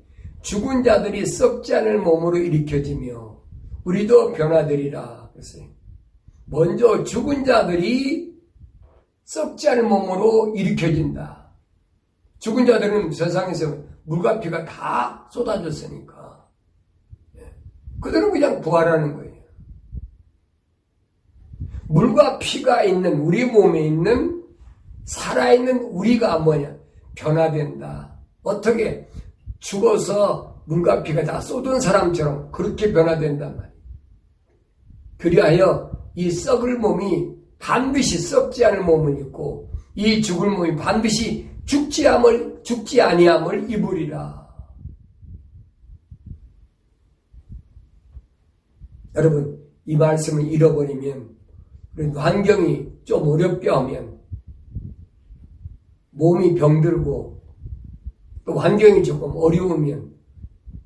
죽은 자들이 썩지 않을 몸으로 일으켜지며 우리도 변화되리라 그랬어요. 먼저 죽은 자들이 썩지 않을 몸으로 일으켜진다. 죽은 자들은 세상에서 물과 피가 다 쏟아졌으니까 그들은 그냥 부활하는 거예요. 물과 피가 있는 우리 몸에 있는 살아있는 우리가 뭐냐? 변화된다. 어떻게? 죽어서 물과 피가 다 쏟은 사람처럼 그렇게 변화된단 말이에요. 그리하여 이 썩을 몸이 반드시 썩지 않을 몸은 있고 이 죽을 몸이 반드시 죽지 아니함을 입으리라. 여러분 이 말씀을 잃어버리면 환경이 좀 어렵게 하면 몸이 병들고 또 환경이 조금 어려우면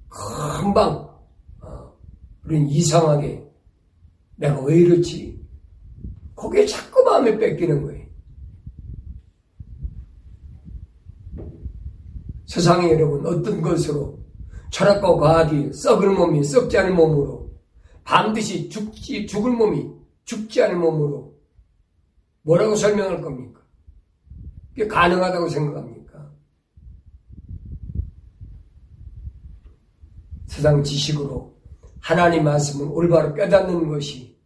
금방 우리는 이상하게 내가 왜 이렇지? 거기에 자꾸 마음이 뺏기는 거예요. 세상에 여러분 어떤 것으로 철학과 과학이 썩을 몸이 썩지 않은 몸으로 반드시 죽을 몸이 죽지 않은 몸으로 뭐라고 설명할 겁니까? 그게 가능하다고 생각합니까? 세상 지식으로 하나님 말씀을 올바로 깨닫는 것이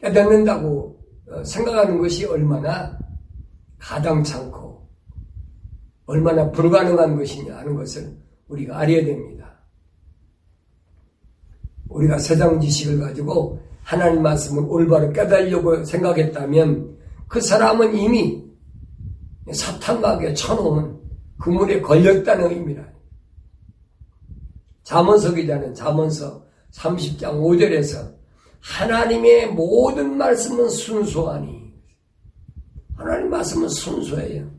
깨닫는다고 생각하는 것이 얼마나 가당찮고 얼마나 불가능한 것이냐 하는 것을 우리가 알아야 됩니다. 우리가 세상 지식을 가지고 하나님 말씀을 올바로 깨달으려고 생각했다면 그 사람은 이미 사탄마귀에 쳐놓은 그물에 걸렸다는 의미라. 잠언서 기자는 잠언서 30장 5절에서 하나님의 모든 말씀은 순수하니 하나님 말씀은 순수해요.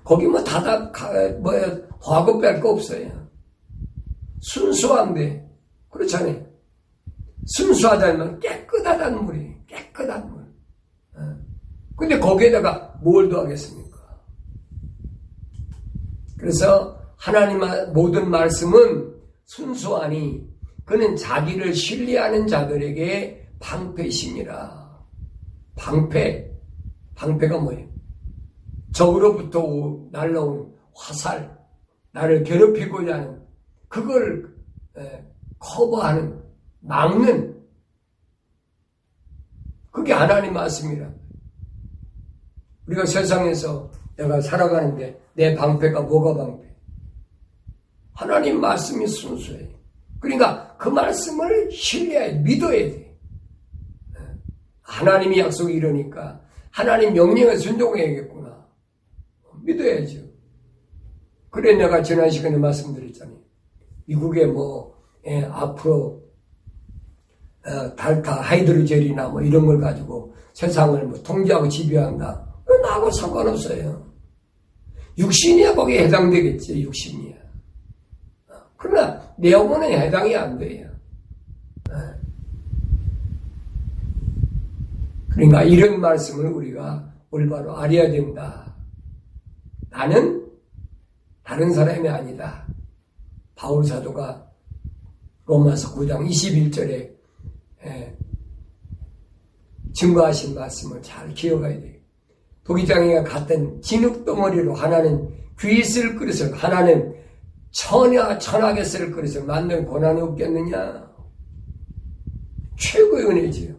거기 화고 뺄 거 없어요. 순수한데 그렇잖아요. 순수하다면 깨끗하다는 물이에요. 깨끗한 물. 근데 거기에다가 뭘 더하겠습니까? 그래서 하나님의 모든 말씀은 순수하니 그는 자기를 신뢰하는 자들에게 방패시니라. 방패가 뭐예요? 적으로부터 날라온 화살, 나를 괴롭히고자 하는 그걸 커버하는, 막는 그게 하나님 말씀이라. 우리가 세상에서 내가 살아가는데 내 방패가 뭐가 방패? 하나님 말씀이 순수해요. 그러니까 그 말씀을 신뢰해야 믿어야 돼. 하나님이 약속이 이러니까 하나님 명령에 순종해야겠구나. 믿어야죠. 그래 내가 지난 시간에 말씀드렸잖아요. 미국에 앞으로 달타 하이드로젤이나 이런 걸 가지고 세상을 통제하고 지배한다. 나하고 상관없어요. 육신이야 거기에 해당되겠지. 육신이야. 그러나 내 영혼은 해당이 안 돼요. 그러니까 이런 말씀을 우리가 올바로 알아야 된다. 나는 다른 사람이 아니다. 바울 사도가 로마서 9장 21절에 증거하신 말씀을 잘 기억해야 돼요. 도기장이가 같은 진흙덩어리로 하나는 귀 있을 그릇을 하나는 천하게 쓸 그릇을 만들 고난이 없겠느냐? 최고의 은혜지요.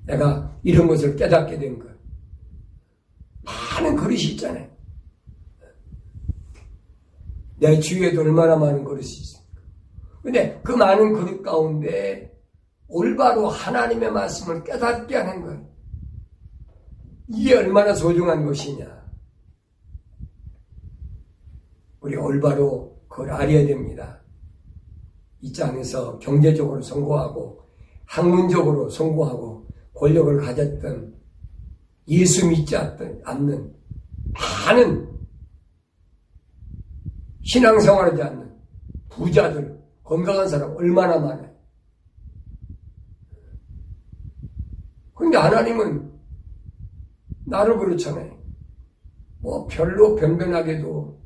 내가 이런 것을 깨닫게 된 것. 많은 그릇이 있잖아요. 내 주위에도 얼마나 많은 그릇이 있습니까? 근데 그 많은 그릇 가운데 올바로 하나님의 말씀을 깨닫게 하는 것. 이게 얼마나 소중한 것이냐. 우리 올바로 그걸 알아야 됩니다. 이 땅에서 경제적으로 성공하고 학문적으로 성공하고 권력을 가졌던 예수 믿지 않는 많은 신앙생활하지 않는 부자들, 건강한 사람 얼마나 많아요. 그런데 하나님은 나를 그렇잖아요. 뭐 별로 변변하게도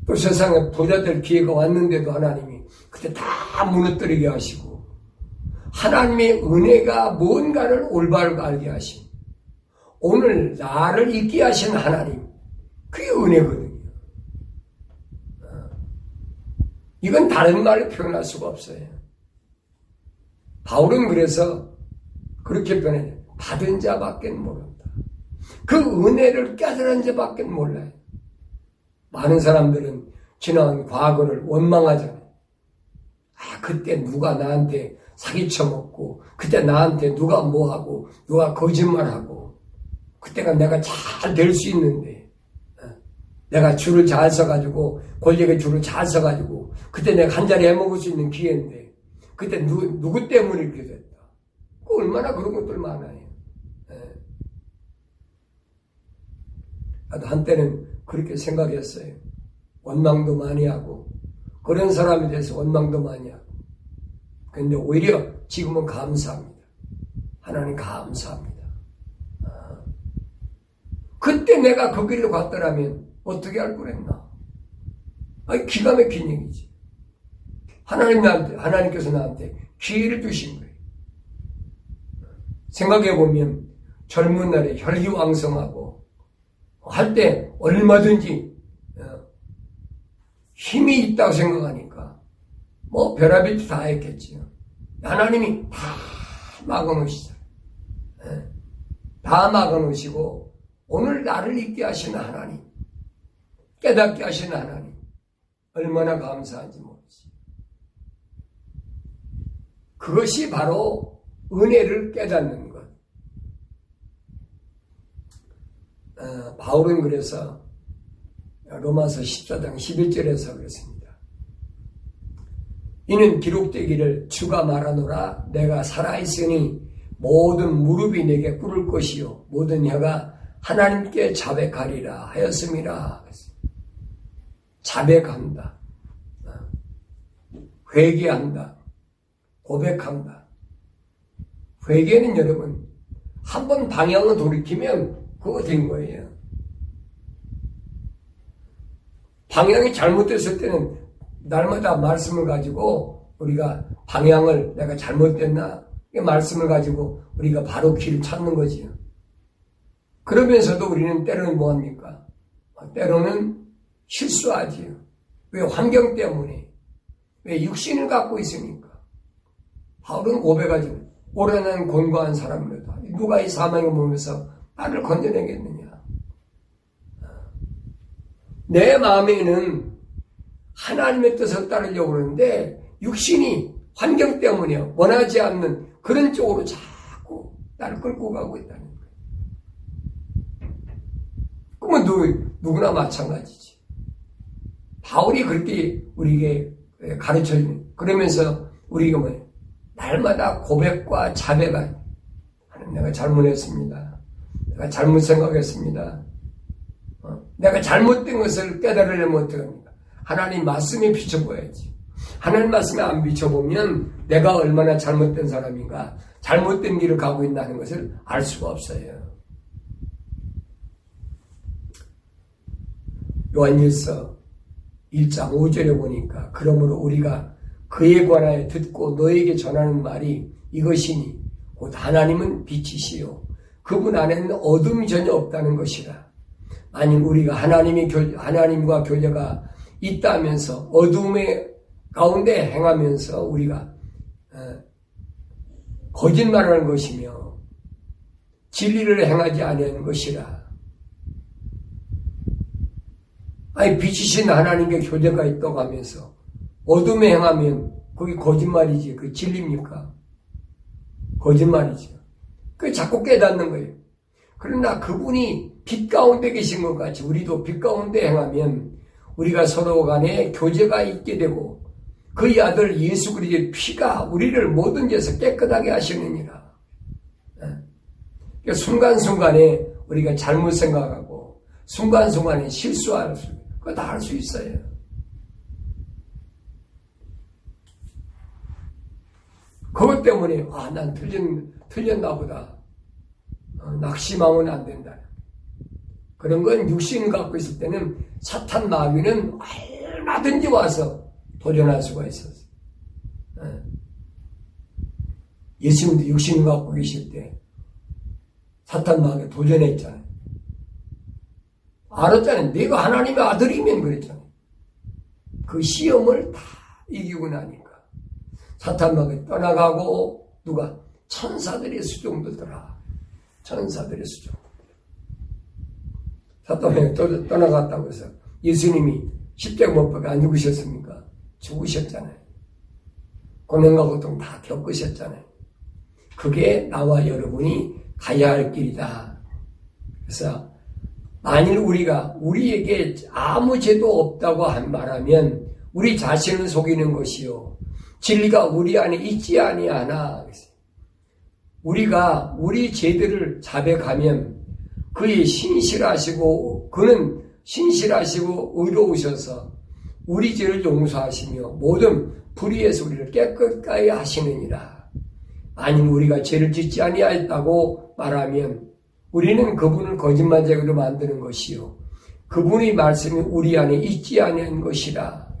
또 세상에 부자될 기회가 왔는데도 하나님이 그때 다 무너뜨리게 하시고 하나님의 은혜가 뭔가를 올바르게 알게 하시고 오늘 나를 있게 하신 하나님, 그게 은혜거든요. 이건 다른 말로 표현할 수가 없어요. 바울은 그래서 그렇게 표현해요. 받은 자밖에 모른다. 그 은혜를 깨달은 자밖에 몰라요. 많은 사람들은 지난 과거를 원망하잖아요. 그때 누가 나한테 사기쳐먹고, 그때 나한테 누가 뭐하고, 누가 거짓말하고, 그때가 내가 잘 될 수 있는데, 내가 줄을 잘 서가지고, 권력의 줄을 잘 서가지고, 그때 내가 한 자리 해먹을 수 있는 기회인데, 그때 누구 때문에 이렇게 됐다. 얼마나 그런 것들 많아요. 나도 한때는 그렇게 생각했어요. 원망도 많이 하고 그런 사람에 대해서 원망도 많이 하고. 그런데 오히려 지금은 감사합니다. 하나님 감사합니다. 그때 내가 그 길로 갔더라면 어떻게 할 뻔했나. 기가 막힌 얘기지. 하나님께서 나한테 기회를 주신 거예요. 생각해보면 젊은 날에 혈기왕성하고 할 때 얼마든지 힘이 있다고 생각하니까 뭐 별의별 다 했겠지요. 하나님이 다 막아놓으시잖아요. 다 막아놓으시고 오늘 나를 있게 하시는 하나님, 깨닫게 하시는 하나님, 얼마나 감사한지 모르지. 그것이 바로 은혜를 깨닫는 것. 바울은 그래서 로마서 14장 11절에서 그랬습니다. 이는 기록되기를 주가 말하노라 내가 살아있으니 모든 무릎이 내게 꿇을 것이요 모든 혀가 하나님께 자백하리라 하였음이라. 자백한다. 회개한다. 고백한다. 회개는 여러분 한번 방향을 돌이키면 그거 된 거예요. 방향이 잘못됐을 때는 날마다 말씀을 가지고 우리가 방향을 내가 잘못됐나? 말씀을 가지고 우리가 바로 길을 찾는 거지요. 그러면서도 우리는 때로는 뭐합니까? 때로는 실수하지요. 왜? 환경 때문에. 왜? 육신을 갖고 있으니까. 바울은 고백하지요. 오래난 곤고한 사람이다. 누가 이 사망의 몸에서 나를 건져내겠느냐. 내 마음에는 하나님의 뜻을 따르려고 그러는데 육신이 환경 때문에 원하지 않는 그런 쪽으로 자꾸 나를 끌고 가고 있다는 거예요. 그러면 누구나 마찬가지지. 바울이 그렇게 우리에게 가르쳐주는, 그러면서 우리가 뭐예요? 날마다 고백과 자백을 하는, 내가 잘못했습니다. 내가 잘못 생각했습니다. 내가 잘못된 것을 깨달으려면 어떻게 합니까? 하나님 말씀에 비춰봐야지. 하나님 말씀에 안 비춰보면 내가 얼마나 잘못된 사람인가, 잘못된 길을 가고 있다는 것을 알 수가 없어요. 요한일서 1장 5절에 보니까 그러므로 우리가 그에 관하여 듣고 너에게 전하는 말이 이것이니 곧 하나님은 빛이시요 그분 안에는 어둠이 전혀 없다는 것이라. 만일 우리가 하나님과 교제가 있다면서 어둠의 가운데 행하면서 우리가 거짓말하는 것이며 진리를 행하지 아니하는 것이라. 아니 빛이신 하나님께 교제가 있다고 하면서 어둠에 행하면 그게 거짓말이지. 그 진리입니까? 거짓말이죠. 그게 자꾸 깨닫는 거예요. 그러나 그분이 빛 가운데 계신 것 같이 우리도 빛 가운데 행하면 우리가 서로 간에 교제가 있게 되고 그의 아들 예수 그리스도의 피가 우리를 모든 죄에서 깨끗하게 하시느니라. 그러니까 순간순간에 우리가 잘못 생각하고 순간순간에 실수할 수, 그거 다 할 수 있어요. 그것 때문에 난 틀렸나 보다. 낙심하면 안 된다. 그런 건 육신을 갖고 있을 때는 사탄 마귀는 얼마든지 와서 도전할 수가 있었어요. 예수님도 육신을 갖고 계실 때 사탄 마귀에 도전했잖아요. 알았잖아요. 내가 하나님의 아들이면 그랬잖아요. 그 시험을 다 이기고 나니까 사탄 마귀 떠나가고 누가? 천사들의 수종들더라. 천사들의 수종. 사탄 마귀 떠나갔다고 해서 예수님이 십자가 못 박혀 안 죽으셨습니까? 죽으셨잖아요. 고난과 고통 다 겪으셨잖아요. 그게 나와 여러분이 가야 할 길이다. 그래서 만일 우리에게 아무 죄도 없다고 말하면 우리 자신을 속이는 것이요 진리가 우리 안에 있지 아니하나. 우리가 우리 죄들을 자백하면 그는 신실하시고 의로우셔서 우리 죄를 용서하시며 모든 불의에서 우리를 깨끗하게 하시느니라. 만일 우리가 죄를 짓지 아니하였다고 말하면 우리는 그분을 거짓말쟁이로 만드는 것이요 그분의 말씀이 우리 안에 있지 아니한 것이라.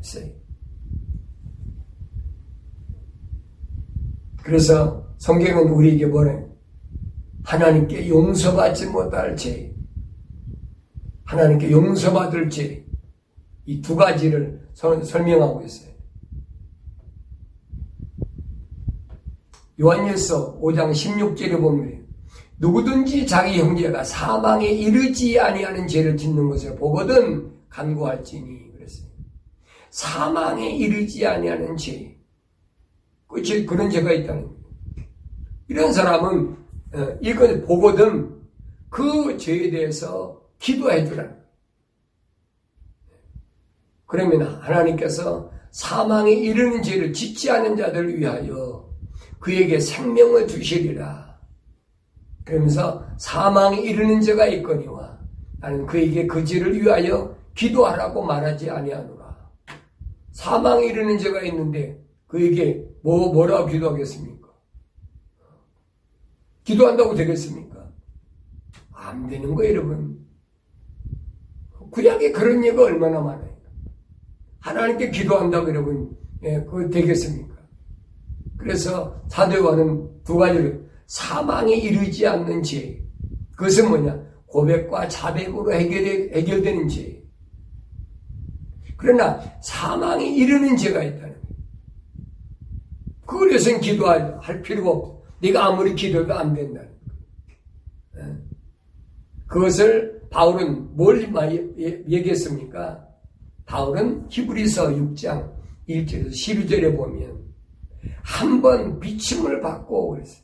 그래서 성경은 우리에게 뭐래? 하나님께 용서받지 못할 죄, 하나님께 용서받을 죄, 이 두 가지를 설명하고 있어요. 요한일서 5장 16절에 보면 누구든지 자기 형제가 사망에 이르지 아니하는 죄를 짓는 것을 보거든 간구할지니 그랬어요. 사망에 이르지 아니하는 죄, 그런 죄가 있다는 거예요. 이런 사람은 이걸 보거든 그 죄에 대해서 기도해 주라는 거예요. 그러면 하나님께서 사망에 이르는 죄를 짓지 않은 자들을 위하여 그에게 생명을 주시리라. 그러면서 사망에 이르는 죄가 있거니와 나는 그에게 그 죄를 위하여 기도하라고 말하지 아니하노라. 사망에 이르는 죄가 있는데 그에게 뭐라고 기도하겠습니까? 기도한다고 되겠습니까? 안 되는 거예요, 여러분. 구약에 그런 예가 얼마나 많아요. 하나님께 기도한다고 여러분, 그거 되겠습니까? 그래서 사도 요한은 두 가지를 사망에 이르지 않는 죄, 그것은 뭐냐? 고백과 자백으로 해결되는 죄. 그러나 사망에 이르는 죄가 있다는 거예요. 그걸 위해서는 기도할 필요가 없어. 네가 아무리 기도해도 안 된다는 거예요. 그것을 바울은 뭘 얘기했습니까? 바울은 히브리서 6장 1절에서 12절에 보면 한 번 비침을 받고 그랬어요.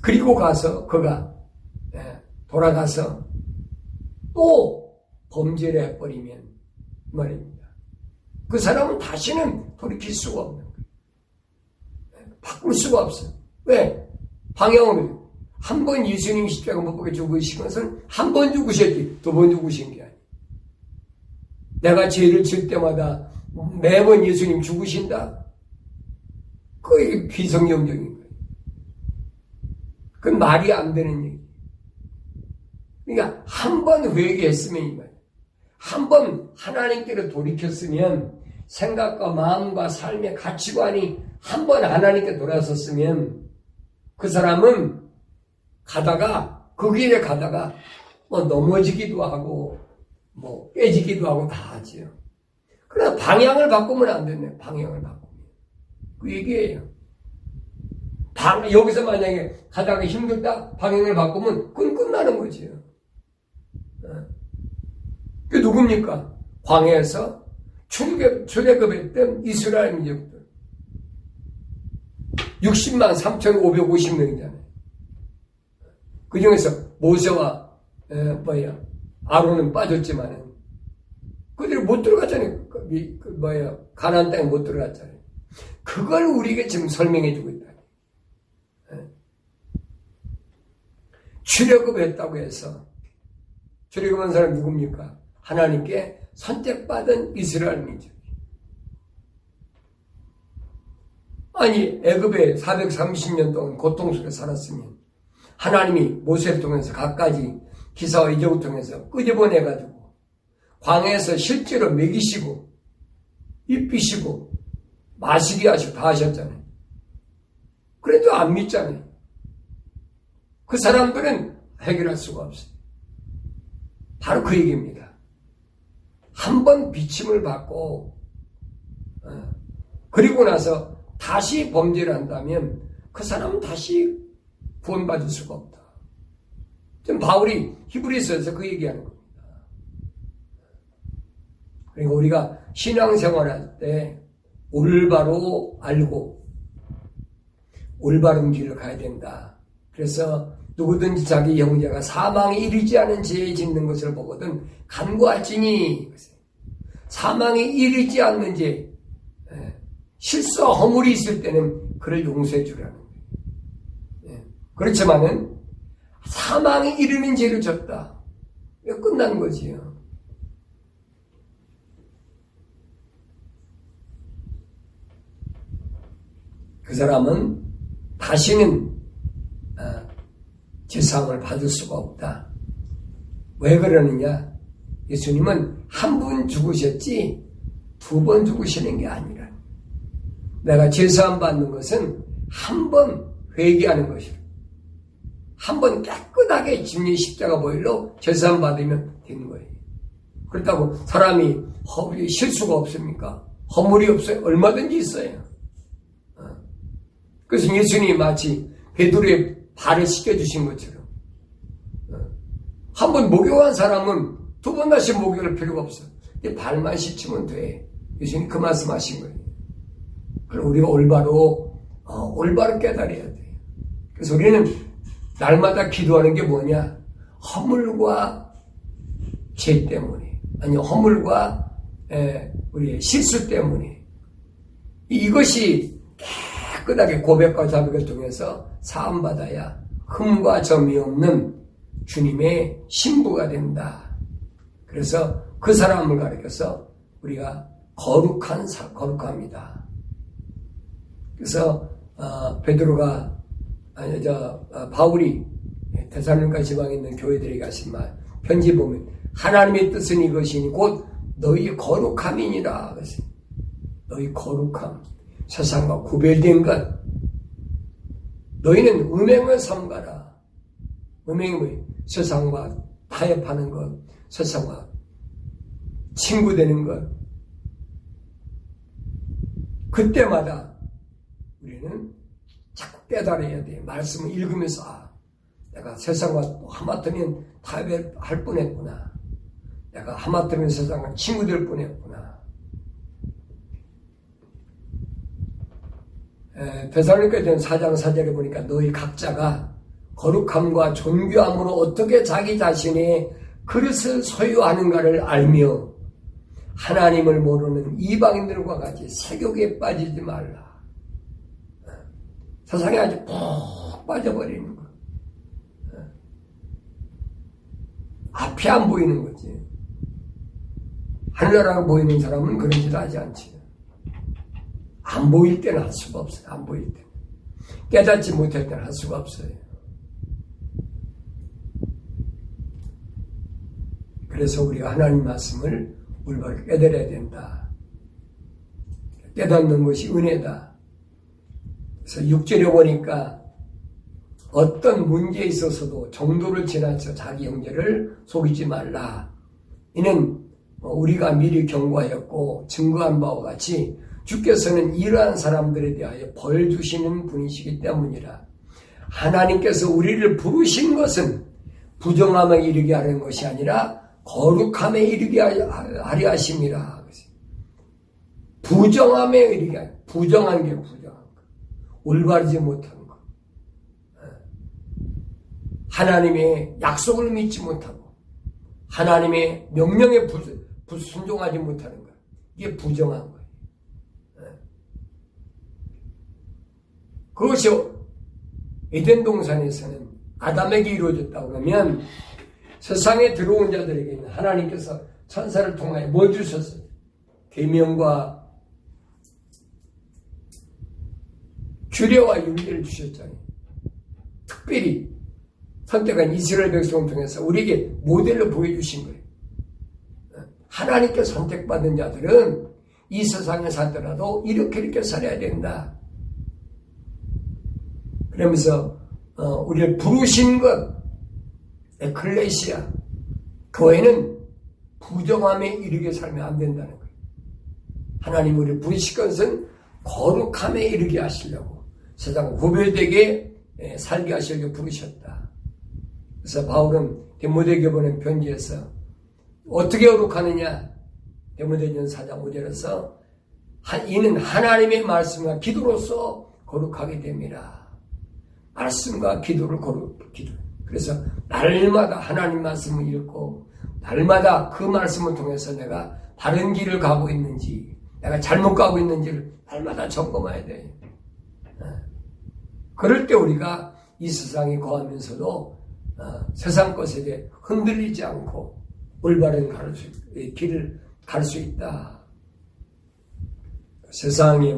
그리고 가서 그가 돌아가서 또 범죄를 해버리면 말입니다. 그 사람은 다시는 돌이킬 수가 없는 거예요. 바꿀 수가 없어요. 왜? 방향을 한 번 예수님 십자가 못 박혀 죽으신 것은 한 번 죽으셨지 두 번 죽으신 게 아니에요. 내가 죄를 질 때마다 매번 예수님 죽으신다? 그게 비성경적인 거예요. 그건 말이 안 되는 얘기. 그러니까 한 번 회개했으면 이 말이에요. 한 번 하나님께로 돌이켰으면 생각과 마음과 삶의 가치관이 한 번 하나님께 돌아섰으면 그 사람은 가다가, 그 길에 가다가, 넘어지기도 하고, 깨지기도 하고 다 하지요. 그러나 방향을 바꾸면 안 되네, 방향을 바꾸면. 그 얘기예요. 여기서 만약에 가다가 힘들다, 방향을 바꾸면 그건 끝나는 거지요. 그게 누굽니까? 광야에서 출애굽했던 이스라엘 민족들. 60만 3,550명이잖아요. 그 중에서 모세와 아론은 빠졌지만은 그들이 못 들어갔잖아요. 가나안 땅에 못 들어갔잖아요. 그걸 우리에게 지금 설명해 주고 있다. 출애굽했다고 해서 출애굽한 사람이 누굽니까? 하나님께 선택받은 이스라엘 민족. 아니 애굽에 430년 동안 고통 속에 살았으면 하나님이 모세를 통해서 갖가지 기사와 이적을 통해서 끄집어내가지고 광야에서 실제로 먹이시고 입히시고 마시게 하시고 다 하셨잖아요. 그래도 안 믿잖아요. 그 사람들은 해결할 수가 없어요. 바로 그 얘기입니다. 한 번 비침을 받고 그리고 나서 다시 범죄를 한다면 그 사람은 다시 구원받을 수가 없다. 지금 바울이 히브리서에서 그 얘기하는 겁니다. 그러니까 우리가 신앙생활할 때 올바로 알고 올바른 길을 가야 된다. 그래서 누구든지 자기 형제가 사망에 이르지 않은 죄에 짓는 것을 보거든 간구할지니 사망에 이르지 않는 죄, 실수와 허물이 있을 때는 그를 용서해 주라는 거예요. 그렇지만은 사망에 이르는 죄를 졌다. 끝난 거지요. 그 사람은 다시는 제사함을 받을 수가 없다. 왜 그러느냐? 예수님은 한 번 죽으셨지 2번 죽으시는 게 아니라 내가 제사함 받는 것은 한 번 회개하는 것이라. 한 번 깨끗하게 주님의 십자가 보일로 제사함 받으면 되는 거예요. 그렇다고 사람이 실수가 없습니까? 허물이 없어요? 얼마든지 있어요. 그래서 예수님이 마치 베드로의 발을 씻겨주신 것처럼 한 번 목욕한 사람은 2번 다시 목욕할 필요가 없어. 발만 씻으면 돼. 예수님이 그 말씀하신 거예요. 그럼 우리가 올바로 깨달아야 돼. 그래서 우리는 날마다 기도하는 게 뭐냐? 허물과 죄 때문에, 아니 허물과 우리의 실수 때문에 이것이 깨끗하게 고백과 자백을 통해서 사함받아야 흠과 점이 없는 주님의 신부가 된다. 그래서 그 사람을 가리켜서 우리가 거룩합니다. 그래서 바울이 데살로니가 지방에 있는 교회들에게 하신 말 편지 보면 하나님의 뜻은 이것이니 곧 너희 거룩함이니라. 너희 거룩함, 세상과 구별된 것. 너희는 음행을 삼가라. 음행이 뭐예요? 세상과 타협하는 것, 세상과 친구 되는 것. 그때마다 우리는 자꾸 깨달아야 돼. 말씀을 읽으면서 내가 세상과 하마터면 타협할 뻔했구나. 내가 하마터면 세상과 친구 될 뻔했구나. 데살로니가에 대한 4장 4절에 보니까 너희 각자가 거룩함과 존귀함으로 어떻게 자기 자신의 그릇을 소유하는가를 알며 하나님을 모르는 이방인들과 같이 세욕에 빠지지 말라. 세상에 아주 푹 빠져버리는 거. 앞이 안 보이는 거지. 하늘나라가 보이는 사람은 그런 짓 하지 않지. 안 보일 때는 할 수가 없어요. 안 보일 때. 깨닫지 못할 때는 할 수가 없어요. 그래서 우리가 하나님 말씀을 올바르게 깨달아야 된다. 깨닫는 것이 은혜다. 그래서 6절에 보니까 어떤 문제에 있어서도 정도를 지나쳐 자기 형제를 속이지 말라. 이는 우리가 미리 경고하였고 증거한 바와 같이 주께서는 이러한 사람들에 대하여 벌 주시는 분이시기 때문이라. 하나님께서 우리를 부르신 것은 부정함에 이르게 하는 것이 아니라 거룩함에 이르게 하려 하심이라. 부정함에 이르게 하려. 부정한 게 부정한 거. 올바르지 못한 거. 하나님의 약속을 믿지 못하고 하나님의 명령에 불순종하지 못하는 거. 이게 부정한 거예요. 그것이 에덴 동산에서는 아담에게 이루어졌다고 하면 세상에 들어온 자들에게는 하나님께서 천사를 통하여 뭐 주셨어요? 계명과 규례와 윤리를 주셨잖아요. 특별히 선택한 이스라엘 백성을 통해서 우리에게 모델로 보여주신 거예요. 하나님께 선택받은 자들은 이 세상에 살더라도 이렇게 살아야 된다. 그러면서 우리를 부르신 것, 에클레시아, 교회는 부정함에 이르게 살면 안 된다는 거예요. 하나님 우리를 부르신 것은 거룩함에 이르게 하시려고 세상 구별되게 살게 하시려고 부르셨다. 그래서 바울은 디모데에게 보낸 편지에서 어떻게 거룩하느냐? 디모데전 4장 5절에서 이는 하나님의 말씀과 기도로서 거룩하게 됩니다. 말씀과 기도를 기도. 그래서 날마다 하나님 말씀을 읽고 날마다 그 말씀을 통해서 내가 바른 길을 가고 있는지 내가 잘못 가고 있는지를 날마다 점검해야 돼. 그럴 때 우리가 이 세상에 거하면서도 세상 것에 흔들리지 않고 올바른 길을 갈 수 있다. 세상에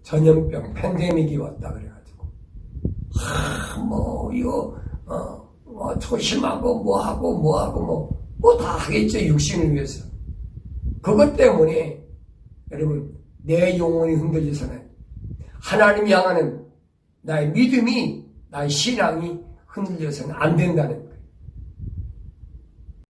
전염병 팬데믹이 왔다 그래가지고 이거 조심하고 뭐하고 다 하겠죠. 육신을 위해서. 그것 때문에 여러분 내 영혼이 흔들려서는 하나님 향하는 나의 믿음이 나의 신앙이 흔들려서는 안 된다는